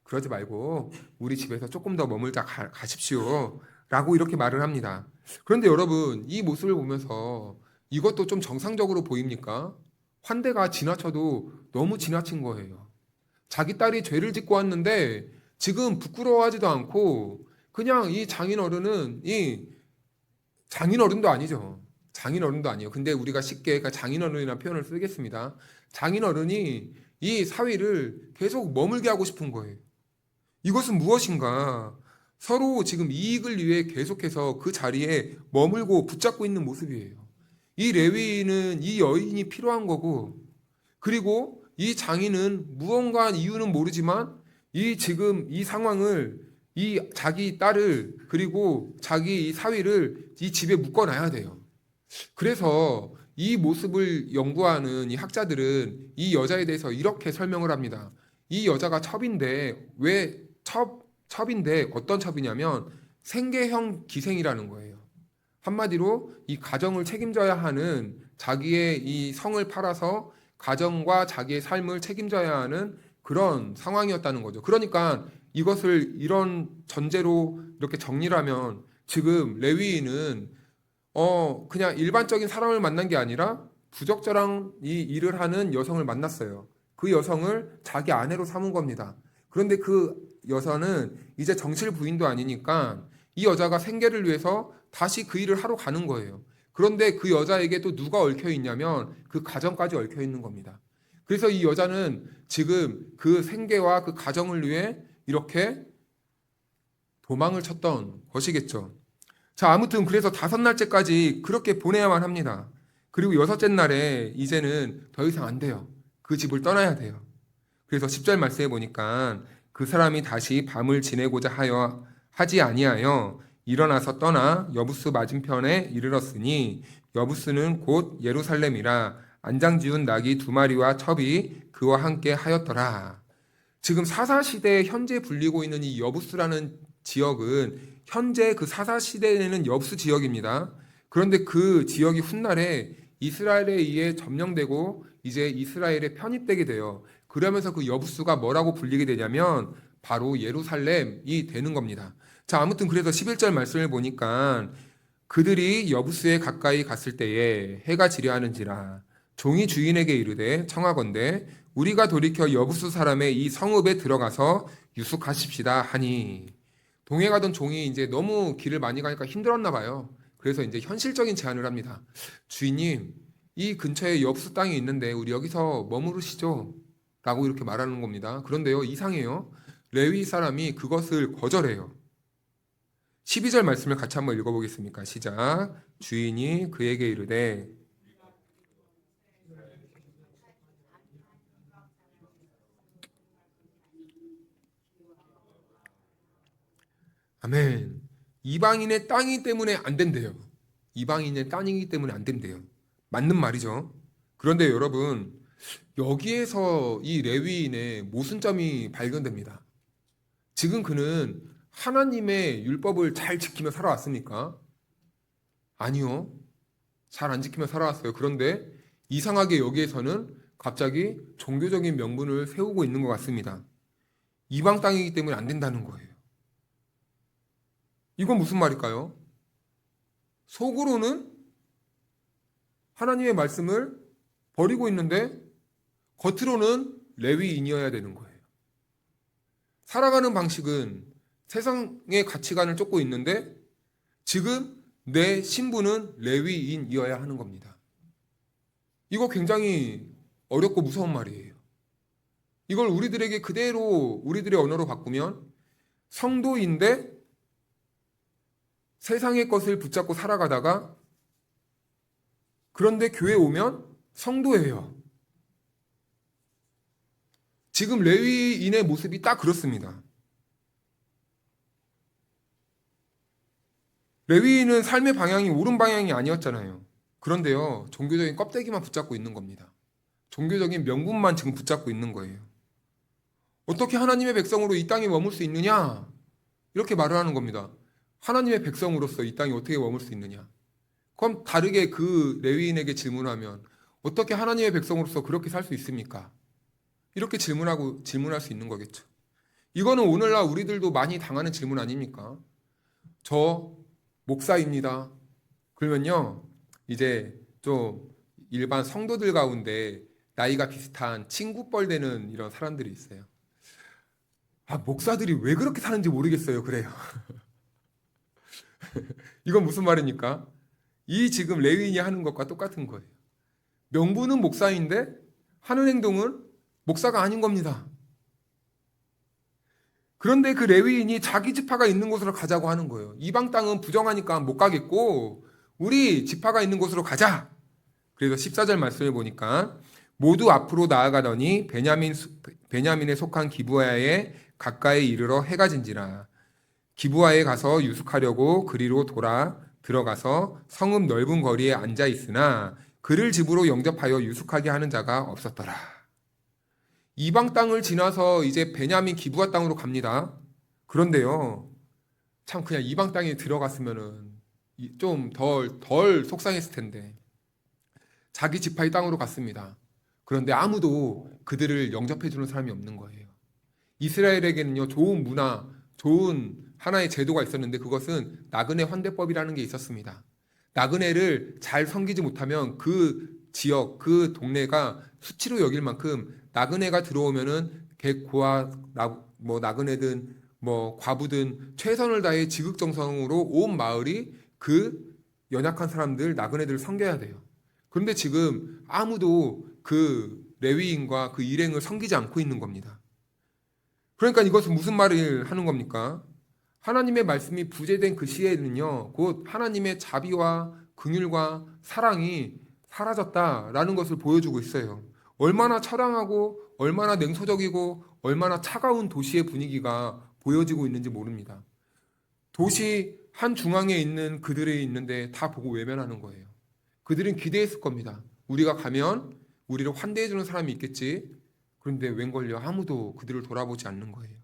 그러지 말고 우리 집에서 조금 더 머물다 가십시오. 라고 이렇게 말을 합니다. 그런데 여러분, 이 모습을 보면서 이것도 좀 정상적으로 보입니까? 환대가 지나쳐도 너무 지나친 거예요. 자기 딸이 죄를 짓고 왔는데 지금 부끄러워하지도 않고 그냥 이 장인어른은 장인어른도 아니죠. 장인어른도 아니에요. 근데 우리가 쉽게 장인어른이라는 표현을 쓰겠습니다. 장인어른이 이 사위를 계속 머물게 하고 싶은 거예요. 이것은 무엇인가? 서로 지금 이익을 위해 계속해서 그 자리에 머물고 붙잡고 있는 모습이에요. 이 레위인은 이 여인이 필요한 거고, 그리고 이 장인은 무언가 이유는 모르지만 지금 이 상황을 자기 딸을 그리고 자기 이 사위를 이 집에 묶어놔야 돼요. 그래서 이 모습을 연구하는 이 학자들은 이 여자에 대해서 이렇게 설명을 합니다. 이 여자가 첩인데 왜 첩인데 어떤 첩이냐면 생계형 기생이라는 거예요. 한마디로 이 가정을 책임져야 하는 자기의 이 성을 팔아서 가정과 자기의 삶을 책임져야 하는 그런 상황이었다는 거죠. 그러니까 이것을 이런 전제로 이렇게 정리를 하면 지금 레위인은 그냥 일반적인 사람을 만난 게 아니라 부적절한 이 일을 하는 여성을 만났어요. 그 여성을 자기 아내로 삼은 겁니다. 그런데 그 여자는 이제 정실 부인도 아니니까 이 여자가 생계를 위해서 다시 그 일을 하러 가는 거예요. 그런데 그 여자에게 또 누가 얽혀 있냐면 그 가정까지 얽혀 있는 겁니다. 그래서 이 여자는 지금 그 생계와 그 가정을 위해 이렇게 도망을 쳤던 것이겠죠. 자, 아무튼 그래서 5날째까지 그렇게 보내야만 합니다. 그리고 6째 날에 이제는 더 이상 안 돼요. 그 집을 떠나야 돼요. 그래서 10절 말씀해 보니까 그 사람이 다시 밤을 지내고자 하지 아니하여 일어나서 떠나 여부스 맞은편에 이르렀으니 여부스는 곧 예루살렘이라 안장지운 낙이 2마리와 첩이 그와 함께 하였더라. 지금 사사시대에 현재 불리고 있는 이 여부스라는 지역은 현재 그 사사시대에는 여부스 지역입니다. 그런데 그 지역이 훗날에 이스라엘에 의해 점령되고 이제 이스라엘에 편입되게 돼요. 그러면서 그 여부스가 뭐라고 불리게 되냐면 바로 예루살렘이 되는 겁니다. 자, 아무튼 그래서 11절 말씀을 보니까 그들이 여부스에 가까이 갔을 때에 해가 지려하는지라 종이 주인에게 이르되 청하건대 우리가 돌이켜 여부스 사람의 이 성읍에 들어가서 유숙하십시다 하니 동해 가던 종이 이제 너무 길을 많이 가니까 힘들었나 봐요. 그래서 이제 현실적인 제안을 합니다. 주인님, 이 근처에 여부스 땅이 있는데 우리 여기서 머무르시죠? 라고 이렇게 말하는 겁니다. 그런데요, 이상해요. 레위 사람이 그것을 거절해요. 12절 말씀을 같이 한번 읽어보겠습니까? 시작. 주인이 그에게 이르되 아멘. 이방인의 땅이기 때문에 안 된대요. 이방인의 땅이기 때문에 안 된대요. 맞는 말이죠. 그런데 여러분, 여기에서 이 레위인의 모순점이 발견됩니다. 지금 그는 하나님의 율법을 잘 지키며 살아왔습니까? 아니요. 잘 안 지키며 살아왔어요. 그런데 이상하게 여기에서는 갑자기 종교적인 명분을 세우고 있는 것 같습니다. 이방 땅이기 때문에 안 된다는 거예요. 이건 무슨 말일까요? 속으로는 하나님의 말씀을 버리고 있는데 겉으로는 레위인이어야 되는 거예요. 살아가는 방식은 세상의 가치관을 쫓고 있는데 지금 내 신분은 레위인이어야 하는 겁니다. 이거 굉장히 어렵고 무서운 말이에요. 이걸 우리들에게 그대로 우리들의 언어로 바꾸면 성도인데 세상의 것을 붙잡고 살아가다가 그런데 교회 오면 성도예요. 지금 레위인의 모습이 딱 그렇습니다. 레위인은 삶의 방향이 옳은 방향이 아니었잖아요. 그런데요, 종교적인 껍데기만 붙잡고 있는 겁니다. 종교적인 명분만 지금 붙잡고 있는 거예요. 어떻게 하나님의 백성으로 이 땅에 머물 수 있느냐? 이렇게 말을 하는 겁니다. 하나님의 백성으로서 이 땅에 어떻게 머물 수 있느냐? 그럼 다르게 그 레위인에게 질문하면 어떻게 하나님의 백성으로서 그렇게 살 수 있습니까? 이렇게 질문할 수 있는 거겠죠. 이거는 오늘날 우리들도 많이 당하는 질문 아닙니까? 저 목사입니다. 그러면요, 이제 좀 일반 성도들 가운데 나이가 비슷한 친구뻘 되는 이런 사람들이 있어요. 목사들이 왜 그렇게 사는지 모르겠어요. 그래요. 이건 무슨 말입니까? 이 지금 레위인이 하는 것과 똑같은 거예요. 명분은 목사인데 하는 행동은 목사가 아닌 겁니다. 그런데 그 레위인이 자기 지파가 있는 곳으로 가자고 하는 거예요. 이방 땅은 부정하니까 못 가겠고 우리 지파가 있는 곳으로 가자. 그래서 14절 말씀을 보니까 모두 앞으로 나아가더니 베냐민에 속한 기브아에 가까이 이르러 해가 진지라. 기브아에 가서 유숙하려고 그리로 돌아 들어가서 성읍 넓은 거리에 앉아 있으나 그를 집으로 영접하여 유숙하게 하는 자가 없었더라. 이방 땅을 지나서 이제 베냐민 기브아 땅으로 갑니다. 그런데요, 참 그냥 이방 땅에 들어갔으면은 좀 덜 속상했을 텐데 자기 지파의 땅으로 갔습니다. 그런데 아무도 그들을 영접해주는 사람이 없는 거예요. 이스라엘에게는요, 좋은 문화, 좋은 하나의 제도가 있었는데 그것은 나그네 환대법이라는 게 있었습니다. 나그네를 잘 섬기지 못하면 그 지역, 그 동네가 수치로 여길 만큼 나그네가 들어오면은 객고와 나그네든 과부든 최선을 다해 지극정성으로 온 마을이 그 연약한 사람들, 나그네들을 섬겨야 돼요. 그런데 지금 아무도 그 레위인과 그 일행을 섬기지 않고 있는 겁니다. 그러니까 이것은 무슨 말을 하는 겁니까? 하나님의 말씀이 부재된 그 시에는요, 곧 하나님의 자비와 긍휼과 사랑이 사라졌다라는 것을 보여주고 있어요. 얼마나 처량하고 얼마나 냉소적이고 얼마나 차가운 도시의 분위기가 보여지고 있는지 모릅니다. 도시 한 중앙에 있는 그들이 있는데 다 보고 외면하는 거예요. 그들은 기대했을 겁니다. 우리가 가면 우리를 환대해주는 사람이 있겠지. 그런데 웬걸요, 아무도 그들을 돌아보지 않는 거예요.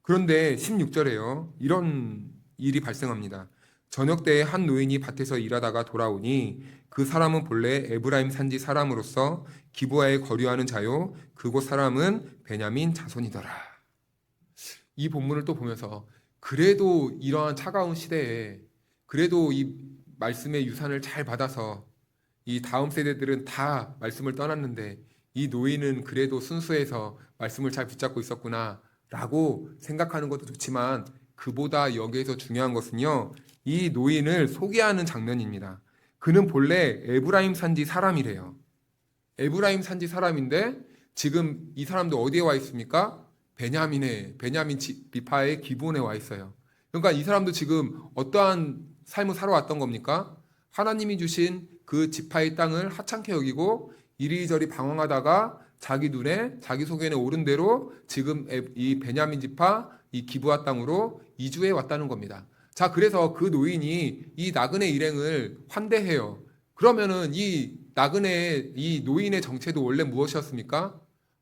그런데 16절에요, 이런 일이 발생합니다. 저녁 때에 한 노인이 밭에서 일하다가 돌아오니 그 사람은 본래 에브라임 산지 사람으로서 기브아에 거류하는 자요 그곳 사람은 베냐민 자손이더라. 이 본문을 또 보면서 그래도 이러한 차가운 시대에 그래도 이 말씀의 유산을 잘 받아서 이 다음 세대들은 다 말씀을 떠났는데 이 노인은 그래도 순수해서 말씀을 잘 붙잡고 있었구나 라고 생각하는 것도 좋지만 그보다 여기에서 중요한 것은요, 이 노인을 소개하는 장면입니다. 그는 본래 에브라임 산지 사람이래요. 에브라임 산지 사람인데 지금 이 사람도 어디에 와 있습니까? 베냐민 지파의 기브온에 와 있어요. 그러니까 이 사람도 지금 어떠한 삶을 살아왔던 겁니까? 하나님이 주신 그 지파의 땅을 하찮게 여기고 이리저리 방황하다가 자기 눈에 자기 소견에 오른 대로 지금 이 베냐민 지파 이 기브아 땅으로 이주해 왔다는 겁니다. 자, 그래서 그 노인이 이 나그네 일행을 환대해요. 그러면은 이 나그네 이 노인의 정체도 원래 무엇이었습니까?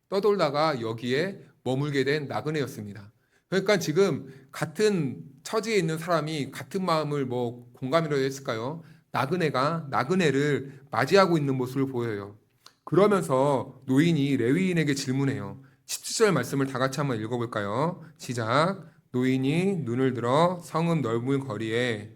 떠돌다가 여기에 머물게 된 나그네였습니다. 그러니까 지금 같은 처지에 있는 사람이 같은 마음을 공감이라도 했을까요? 나그네를 맞이하고 있는 모습을 보여요. 그러면서 노인이 레위인에게 질문해요. 17절 말씀을 다 같이 한번 읽어볼까요? 시작. 노인이 눈을 들어 성읍 넓은 거리에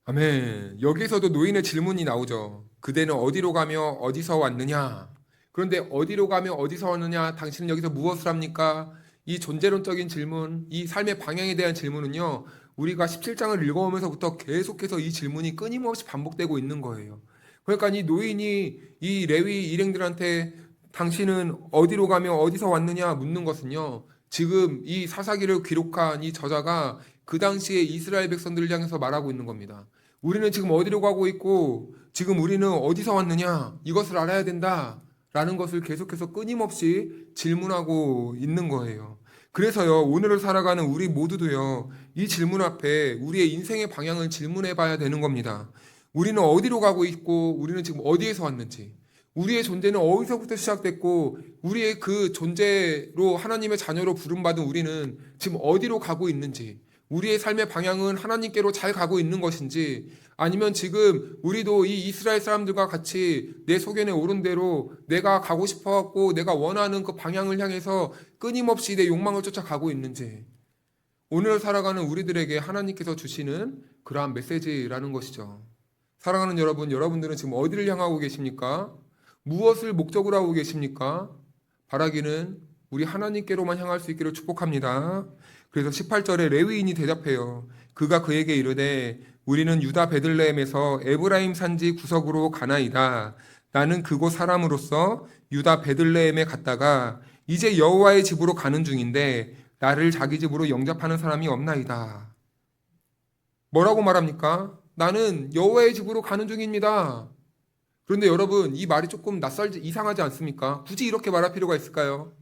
아멘. 여기서도 노인의 질문이 나오죠. 그대는 어디로 가며 어디서 왔느냐? 그런데 어디로 가며 어디서 왔느냐? 당신은 여기서 무엇을 합니까? 이 존재론적인 질문, 이 삶의 방향에 대한 질문은요, 우리가 17장을 읽어오면서부터 계속해서 이 질문이 끊임없이 반복되고 있는 거예요. 그러니까 이 노인이 이 레위 일행들한테 당신은 어디로 가며 어디서 왔느냐 묻는 것은요, 지금 이 사사기를 기록한 이 저자가 그 당시에 이스라엘 백성들을 향해서 말하고 있는 겁니다. 우리는 지금 어디로 가고 있고 지금 우리는 어디서 왔느냐 이것을 알아야 된다 라는 것을 계속해서 끊임없이 질문하고 있는 거예요. 그래서요, 오늘을 살아가는 우리 모두도요, 이 질문 앞에 우리의 인생의 방향을 질문해 봐야 되는 겁니다. 우리는 어디로 가고 있고 우리는 지금 어디에서 왔는지, 우리의 존재는 어디서부터 시작됐고 우리의 그 존재로 하나님의 자녀로 부름받은 우리는 지금 어디로 가고 있는지, 우리의 삶의 방향은 하나님께로 잘 가고 있는 것인지, 아니면 지금 우리도 이 이스라엘 사람들과 같이 내 소견에 오른 대로 내가 가고 싶어갖고 내가 원하는 그 방향을 향해서 끊임없이 내 욕망을 쫓아가고 있는지, 오늘 살아가는 우리들에게 하나님께서 주시는 그러한 메시지라는 것이죠. 사랑하는 여러분, 여러분들은 지금 어디를 향하고 계십니까? 무엇을 목적으로 하고 계십니까? 바라기는 우리 하나님께로만 향할 수 있기를 축복합니다. 그래서 18절에 레위인이 대답해요. 그가 그에게 이르되 우리는 유다 베들레헴에서 에브라임 산지 구석으로 가나이다. 나는 그곳 사람으로서 유다 베들레헴에 갔다가 이제 여호와의 집으로 가는 중인데 나를 자기 집으로 영접하는 사람이 없나이다. 뭐라고 말합니까? 나는 여호와의 집으로 가는 중입니다. 그런데 여러분, 이 말이 조금 낯설지 이상하지 않습니까? 굳이 이렇게 말할 필요가 있을까요?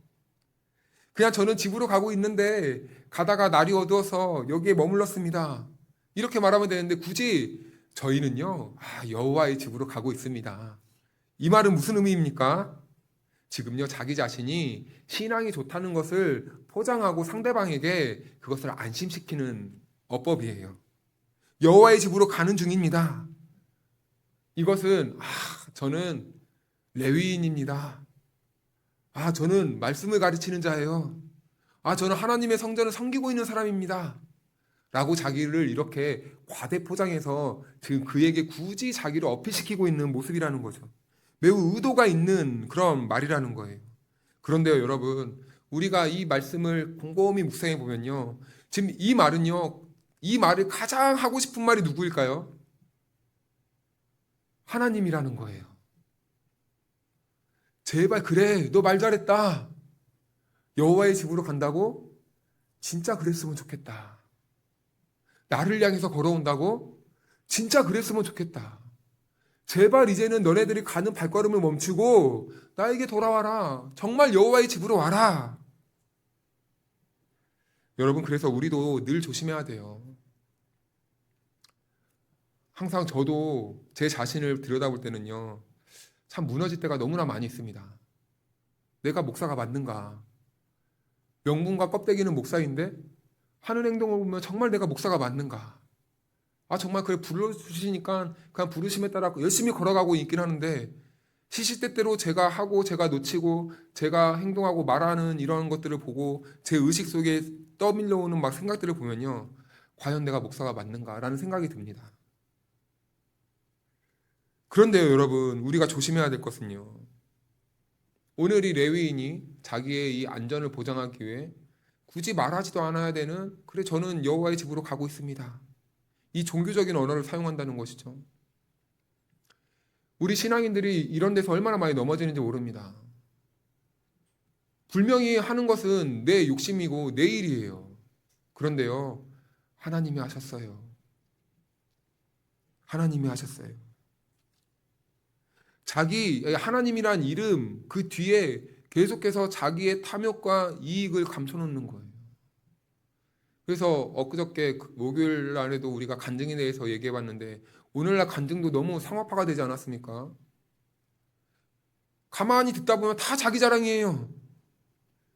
그냥 저는 집으로 가고 있는데 가다가 날이 어두워서 여기에 머물렀습니다. 이렇게 말하면 되는데 굳이 저희는요, 여호와의 집으로 가고 있습니다. 이 말은 무슨 의미입니까? 지금요, 자기 자신이 신앙이 좋다는 것을 포장하고 상대방에게 그것을 안심시키는 어법이에요. 여호와의 집으로 가는 중입니다. 이것은 저는 레위인입니다. 저는 말씀을 가르치는 자예요. 저는 하나님의 성전을 섬기고 있는 사람입니다. 라고 자기를 이렇게 과대 포장해서 지금 그에게 굳이 자기를 어필시키고 있는 모습이라는 거죠. 매우 의도가 있는 그런 말이라는 거예요. 그런데요, 여러분, 우리가 이 말씀을 곰곰이 묵상해 보면요, 지금 이 말은요, 이 말을 가장 하고 싶은 말이 누구일까요? 하나님이라는 거예요. 제발 그래, 너 말 잘했다. 여호와의 집으로 간다고? 진짜 그랬으면 좋겠다. 나를 향해서 걸어온다고? 진짜 그랬으면 좋겠다. 제발 이제는 너네들이 가는 발걸음을 멈추고 나에게 돌아와라. 정말 여호와의 집으로 와라. 여러분, 그래서 우리도 늘 조심해야 돼요. 항상 저도 제 자신을 들여다볼 때는요, 참 무너질 때가 너무나 많이 있습니다. 내가 목사가 맞는가? 명분과 껍데기는 목사인데 하는 행동을 보면 정말 내가 목사가 맞는가? 정말 그래 불러주시니까 그냥 부르심에 따라 열심히 걸어가고 있긴 하는데 시시때때로 제가 하고 제가 놓치고 제가 행동하고 말하는 이런 것들을 보고 제 의식 속에 떠밀려오는 막 생각들을 보면요, 과연 내가 목사가 맞는가라는 생각이 듭니다. 그런데요, 여러분, 우리가 조심해야 될 것은요, 오늘 이 레위인이 자기의 이 안전을 보장하기 위해 굳이 말하지도 않아야 되는, 그래 저는 여호와의 집으로 가고 있습니다, 이 종교적인 언어를 사용한다는 것이죠. 우리 신앙인들이 이런 데서 얼마나 많이 넘어지는지 모릅니다. 분명히 하는 것은 내 욕심이고 내 일이에요. 그런데요, 하나님이 하셨어요. 하나님이 하셨어요. 자기 하나님이란 이름 그 뒤에 계속해서 자기의 탐욕과 이익을 감춰놓는 거예요. 그래서 엊그저께 목요일 날에도 우리가 간증에 대해서 얘기해봤는데 오늘날 간증도 너무 상업화가 되지 않았습니까? 가만히 듣다 보면 다 자기 자랑이에요.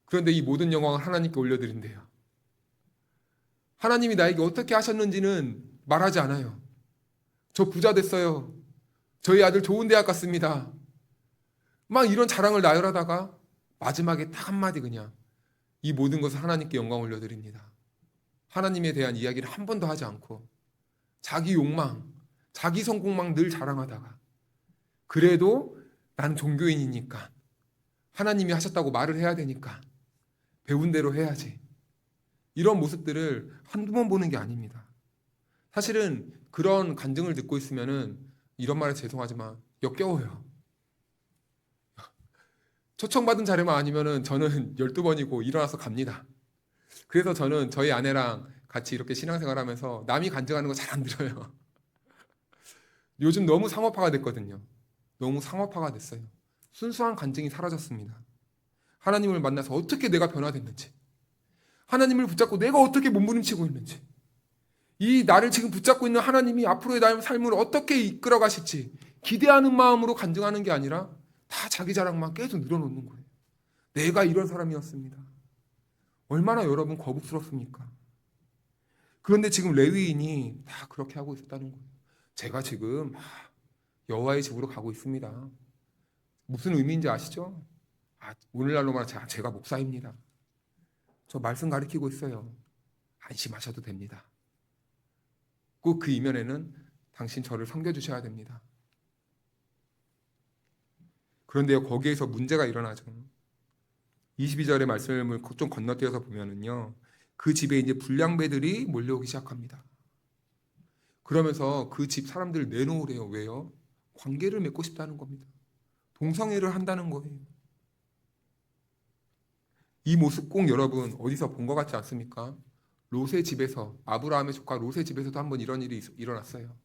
그런데 이 모든 영광을 하나님께 올려드린대요. 하나님이 나에게 어떻게 하셨는지는 말하지 않아요. 저 부자 됐어요. 저희 아들 좋은 대학 갔습니다. 막 이런 자랑을 나열하다가 마지막에 딱 한마디 그냥 이 모든 것을 하나님께 영광 올려드립니다. 하나님에 대한 이야기를 한 번도 하지 않고 자기 욕망, 자기 성공만 늘 자랑하다가 그래도 난 종교인이니까 하나님이 하셨다고 말을 해야 되니까 배운 대로 해야지. 이런 모습들을 한두 번 보는 게 아닙니다. 사실은 그런 간증을 듣고 있으면은 이런 말에 죄송하지만 역겨워요. 초청받은 자리만 아니면은 저는 12번이고 일어나서 갑니다. 그래서 저는 저희 아내랑 같이 이렇게 신앙생활 하면서 남이 간증하는 거 잘 안 들어요. 요즘 너무 상업화가 됐거든요. 너무 상업화가 됐어요. 순수한 간증이 사라졌습니다. 하나님을 만나서 어떻게 내가 변화됐는지, 하나님을 붙잡고 내가 어떻게 몸부림치고 있는지, 이 나를 지금 붙잡고 있는 하나님이 앞으로의 나의 삶을 어떻게 이끌어 가실지 기대하는 마음으로 간증하는 게 아니라 다 자기 자랑만 계속 늘어놓는 거예요. 내가 이런 사람이었습니다. 얼마나 여러분 거북스럽습니까? 그런데 지금 레위인이 다 그렇게 하고 있었다는 거예요. 제가 지금 여호와의 집으로 가고 있습니다. 무슨 의미인지 아시죠? 오늘날로 말하면 제가 목사입니다. 저 말씀 가르치고 있어요. 안심하셔도 됩니다. 꼭 그 이면에는 당신 저를 섬겨주셔야 됩니다. 그런데요, 거기에서 문제가 일어나죠. 22절의 말씀을 좀 건너뛰어서 보면은요, 그 집에 이제 불량배들이 몰려오기 시작합니다. 그러면서 그 집 사람들을 내놓으래요. 왜요? 관계를 맺고 싶다는 겁니다. 동성애를 한다는 거예요. 이 모습 꼭 여러분 어디서 본 것 같지 않습니까? 롯의 집에서, 아브라함의 조카 롯의 집에서도 한번 이런 일이 일어났어요.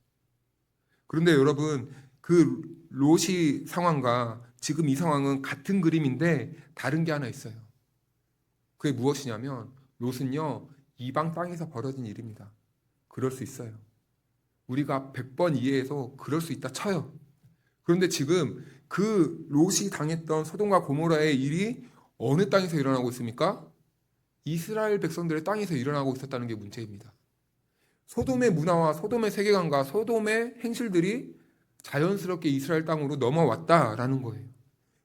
그런데 여러분, 그 롯이 상황과 지금 이 상황은 같은 그림인데 다른 게 하나 있어요. 그게 무엇이냐면 롯은요, 이방 땅에서 벌어진 일입니다. 그럴 수 있어요. 우리가 100번 이해해서 그럴 수 있다 쳐요. 그런데 지금 그 롯이 당했던 소돔과 고모라의 일이 어느 땅에서 일어나고 있습니까? 이스라엘 백성들의 땅에서 일어나고 있었다는 게 문제입니다. 소돔의 문화와 소돔의 세계관과 소돔의 행실들이 자연스럽게 이스라엘 땅으로 넘어왔다라는 거예요.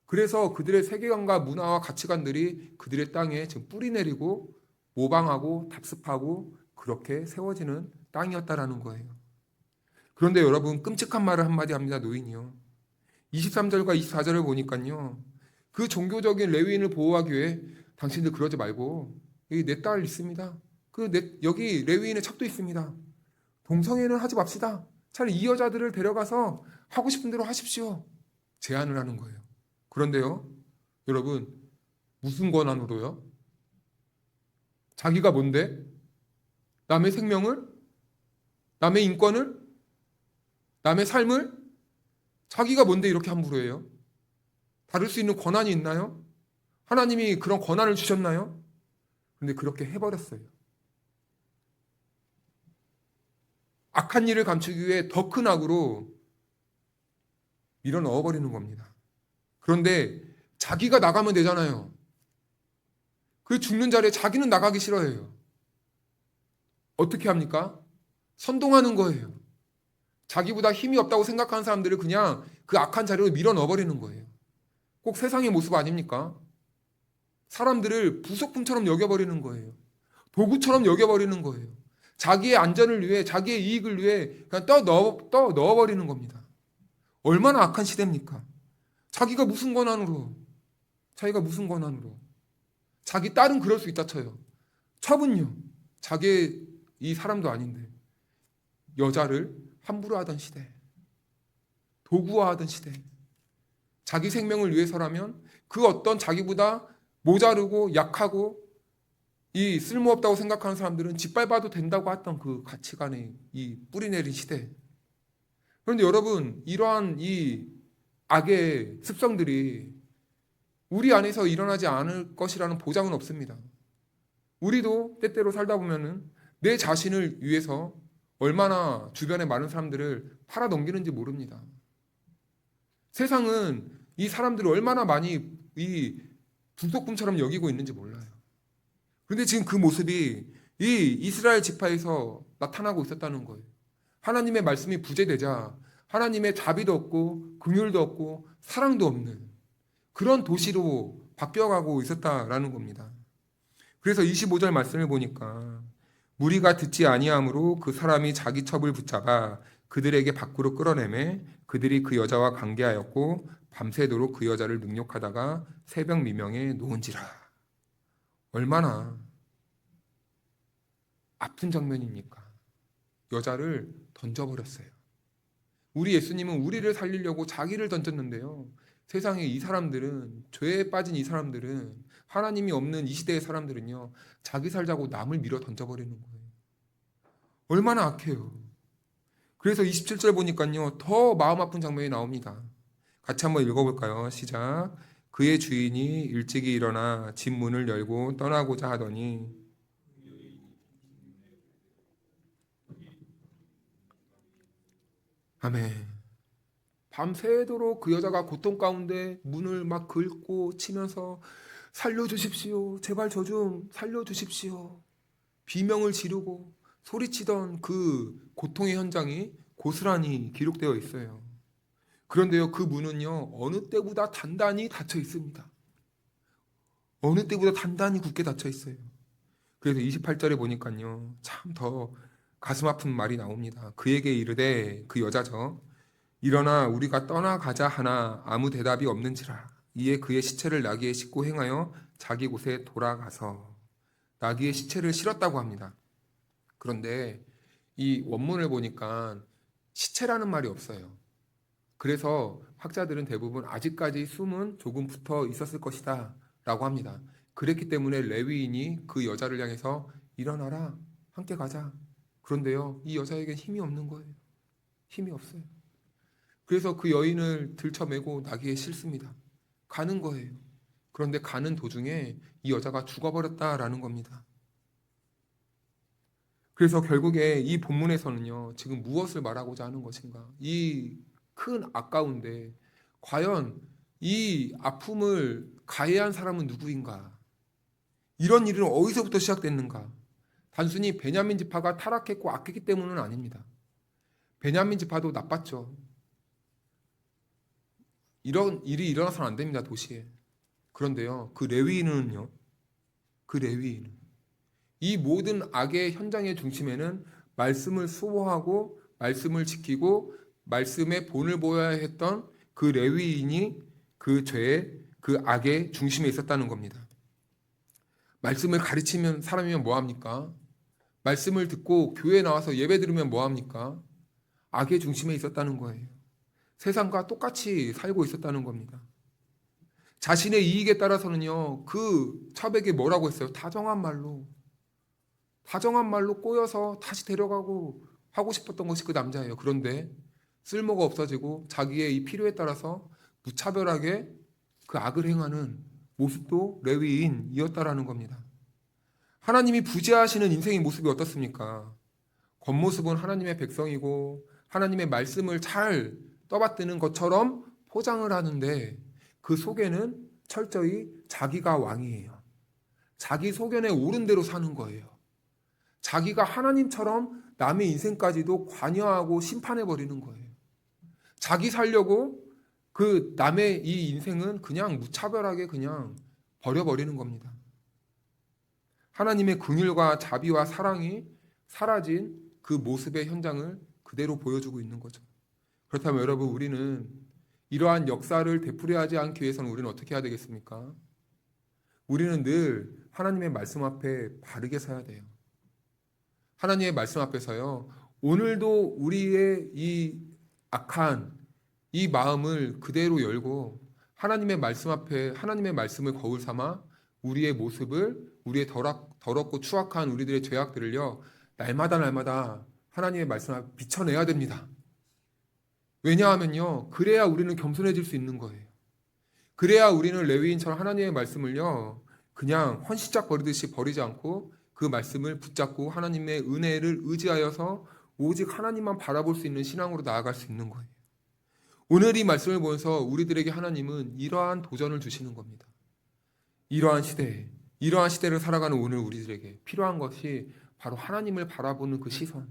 그래서 그들의 세계관과 문화와 가치관들이 그들의 땅에 지금 뿌리 내리고 모방하고 답습하고 그렇게 세워지는 땅이었다라는 거예요. 그런데 여러분, 끔찍한 말을 한마디 합니다. 노인이요. 23절과 24절을 보니까요, 그 종교적인 레위인을 보호하기 위해 당신들 그러지 말고 여기 내 딸 있습니다. 여기 레위인의 첩도 있습니다. 동성애는 하지 맙시다. 차라리 이 여자들을 데려가서 하고 싶은 대로 하십시오. 제안을 하는 거예요. 그런데요, 여러분, 무슨 권한으로요? 자기가 뭔데? 남의 생명을? 남의 인권을? 남의 삶을? 자기가 뭔데 이렇게 함부로 해요? 다룰 수 있는 권한이 있나요? 하나님이 그런 권한을 주셨나요? 그런데 그렇게 해버렸어요. 악한 일을 감추기 위해 더 큰 악으로 밀어 넣어버리는 겁니다. 그런데 자기가 나가면 되잖아요. 그 죽는 자리에 자기는 나가기 싫어해요. 어떻게 합니까? 선동하는 거예요. 자기보다 힘이 없다고 생각하는 사람들을 그냥 그 악한 자리로 밀어 넣어버리는 거예요. 꼭 세상의 모습 아닙니까? 사람들을 부속품처럼 여겨버리는 거예요. 도구처럼 여겨버리는 거예요. 자기의 안전을 위해, 자기의 이익을 위해 그냥 넣어버리는 겁니다. 얼마나 악한 시대입니까? 자기가 무슨 권한으로? 자기 딸은 그럴 수 있다 쳐요. 첩은요, 자기의 이 사람도 아닌데 여자를 함부로 하던 시대, 도구화하던 시대. 자기 생명을 위해서라면 그 어떤 자기보다 모자르고 약하고 이 쓸모없다고 생각하는 사람들은 짓밟아도 된다고 했던 그 가치관의 이 뿌리내린 시대. 그런데 여러분, 이러한 이 악의 습성들이 우리 안에서 일어나지 않을 것이라는 보장은 없습니다. 우리도 때때로 살다 보면은 내 자신을 위해서 얼마나 주변에 많은 사람들을 팔아넘기는지 모릅니다. 세상은 이 사람들을 얼마나 많이 이 부속품처럼 여기고 있는지 몰라요. 그런데 지금 그 모습이 이 이스라엘 지파에서 나타나고 있었다는 거예요. 하나님의 말씀이 부재되자 하나님의 자비도 없고 긍휼도 없고 사랑도 없는 그런 도시로 바뀌어가고 있었다라는 겁니다. 그래서 25절 말씀을 보니까 무리가 듣지 아니함으로 그 사람이 자기 첩을 붙잡아 그들에게 밖으로 끌어내매 그들이 그 여자와 관계하였고 밤새도록 그 여자를 능욕하다가 새벽 미명에 놓은지라. 얼마나 아픈 장면입니까? 여자를 던져버렸어요. 우리 예수님은 우리를 살리려고 자기를 던졌는데요. 세상에 이 사람들은, 죄에 빠진 이 사람들은, 하나님이 없는 이 시대의 사람들은요, 자기 살자고 남을 밀어 던져버리는 거예요. 얼마나 악해요. 그래서 27절 보니까요, 더 마음 아픈 장면이 나옵니다. 같이 한번 읽어볼까요? 시작. 그의 주인이 일찍이 일어나 집 문을 열고 떠나고자 하더니 아멘. 밤새도록 그 여자가 고통 가운데 문을 막 긁고 치면서 살려주십시오. 제발 저 좀 살려주십시오. 비명을 지르고 소리치던 그 고통의 현장이 고스란히 기록되어 있어요. 그런데요, 그 문은요, 어느 때보다 단단히 닫혀 있습니다. 어느 때보다 단단히 굳게 닫혀 있어요. 그래서 28절에 보니까요, 참 더 가슴 아픈 말이 나옵니다. 그에게 이르되, 그 여자죠. 일어나 우리가 떠나가자 하나 아무 대답이 없는지라. 이에 그의 시체를 나귀에 싣고 행하여 자기 곳에 돌아가서 나귀의 시체를 실었다고 합니다. 그런데 이 원문을 보니까 시체라는 말이 없어요. 그래서 학자들은 대부분 아직까지 숨은 조금 붙어 있었을 것이다 라고 합니다. 그랬기 때문에 레위인이 그 여자를 향해서 일어나라, 함께 가자. 그런데요, 이 여자에겐 힘이 없는 거예요. 힘이 없어요. 그래서 그 여인을 들쳐매고 나귀에 싣습니다. 가는 거예요. 그런데 가는 도중에 이 여자가 죽어버렸다라는 겁니다. 그래서 결국에 이 본문에서는요, 지금 무엇을 말하고자 하는 것인가? 이 큰 악 가운데 과연 이 아픔을 가해한 사람은 누구인가? 이런 일은 어디서부터 시작됐는가? 단순히 베냐민 지파가 타락했고 악했기 때문은 아닙니다. 베냐민 지파도 나빴죠. 이런 일이 일어나서는 안 됩니다, 도시에. 그런데요, 그 레위인은요, 그 레위인은 이 모든 악의 현장의 중심에는 말씀을 수호하고 말씀을 지키고 말씀의 본을 보여야 했던 그 레위인이 그 죄의 그 악의 중심에 있었다는 겁니다. 말씀을 가르치면 사람이면 뭐합니까? 말씀을 듣고 교회에 나와서 예배 들으면 뭐합니까? 악의 중심에 있었다는 거예요. 세상과 똑같이 살고 있었다는 겁니다. 자신의 이익에 따라서는요, 그 첩에게 뭐라고 했어요? 다정한 말로 꼬여서 다시 데려가고 하고 싶었던 것이 그 남자예요. 그런데 쓸모가 없어지고 자기의 이 필요에 따라서 무차별하게 그 악을 행하는 모습도 레위인이었다라는 겁니다. 하나님이 부재하시는 인생의 모습이 어떻습니까? 겉모습은 하나님의 백성이고 하나님의 말씀을 잘 떠받드는 것처럼 포장을 하는데 그 속에는 철저히 자기가 왕이에요. 자기 소견에 옳은 대로 사는 거예요. 자기가 하나님처럼 남의 인생까지도 관여하고 심판해버리는 거예요. 자기 살려고 그 남의 이 인생은 그냥 무차별하게 그냥 버려버리는 겁니다. 하나님의 긍휼과 자비와 사랑이 사라진 그 모습의 현장을 그대로 보여주고 있는 거죠. 그렇다면 여러분, 우리는 이러한 역사를 되풀이하지 않기 위해서는 우리는 어떻게 해야 되겠습니까? 우리는 늘 하나님의 말씀 앞에 바르게 서야 돼요. 하나님의 말씀 앞에서요, 오늘도 우리의 이 악한 이 마음을 그대로 열고 하나님의 말씀 앞에 하나님의 말씀을 거울 삼아 우리의 모습을, 우리의 더럽고 추악한 우리들의 죄악들을요, 날마다 하나님의 말씀 앞에 비춰내야 됩니다. 왜냐하면요, 그래야 우리는 겸손해질 수 있는 거예요. 그래야 우리는 레위인처럼 하나님의 말씀을요, 그냥 헌시짝 버리듯이 버리지 않고 그 말씀을 붙잡고 하나님의 은혜를 의지하여서 오직 하나님만 바라볼 수 있는 신앙으로 나아갈 수 있는 거예요. 오늘 이 말씀을 보면서 우리들에게 하나님은 이러한 도전을 주시는 겁니다. 이러한 시대를 살아가는 오늘 우리들에게 필요한 것이 바로 하나님을 바라보는 그 시선,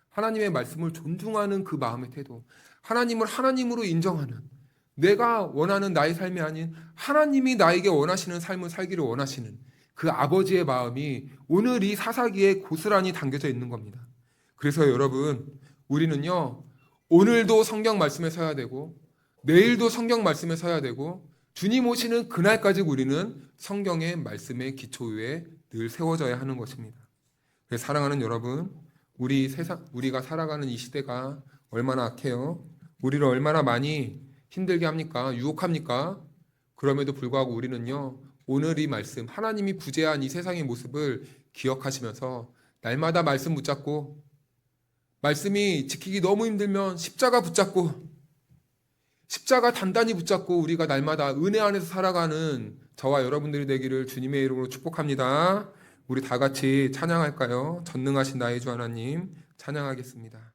하나님의 말씀을 존중하는 그 마음의 태도, 하나님을 하나님으로 인정하는, 내가 원하는 나의 삶이 아닌 하나님이 나에게 원하시는 삶을 살기를 원하시는 그 아버지의 마음이 오늘 이 사사기에 고스란히 담겨져 있는 겁니다. 그래서 여러분, 우리는요, 오늘도 성경 말씀에 서야 되고 내일도 성경 말씀에 서야 되고 주님 오시는 그날까지 우리는 성경의 말씀의 기초 위에 늘 세워져야 하는 것입니다. 사랑하는 여러분, 우리가 살아가는 이 시대가 얼마나 악해요? 우리를 얼마나 많이 힘들게 합니까? 유혹합니까? 그럼에도 불구하고 우리는요, 오늘 이 말씀, 하나님이 부재한 이 세상의 모습을 기억하시면서 날마다 말씀 붙잡고, 말씀이 지키기 너무 힘들면 십자가 붙잡고, 십자가 단단히 붙잡고 우리가 날마다 은혜 안에서 살아가는 저와 여러분들이 되기를 주님의 이름으로 축복합니다. 우리 다 같이 찬양할까요? 전능하신 나의 주 하나님 찬양하겠습니다.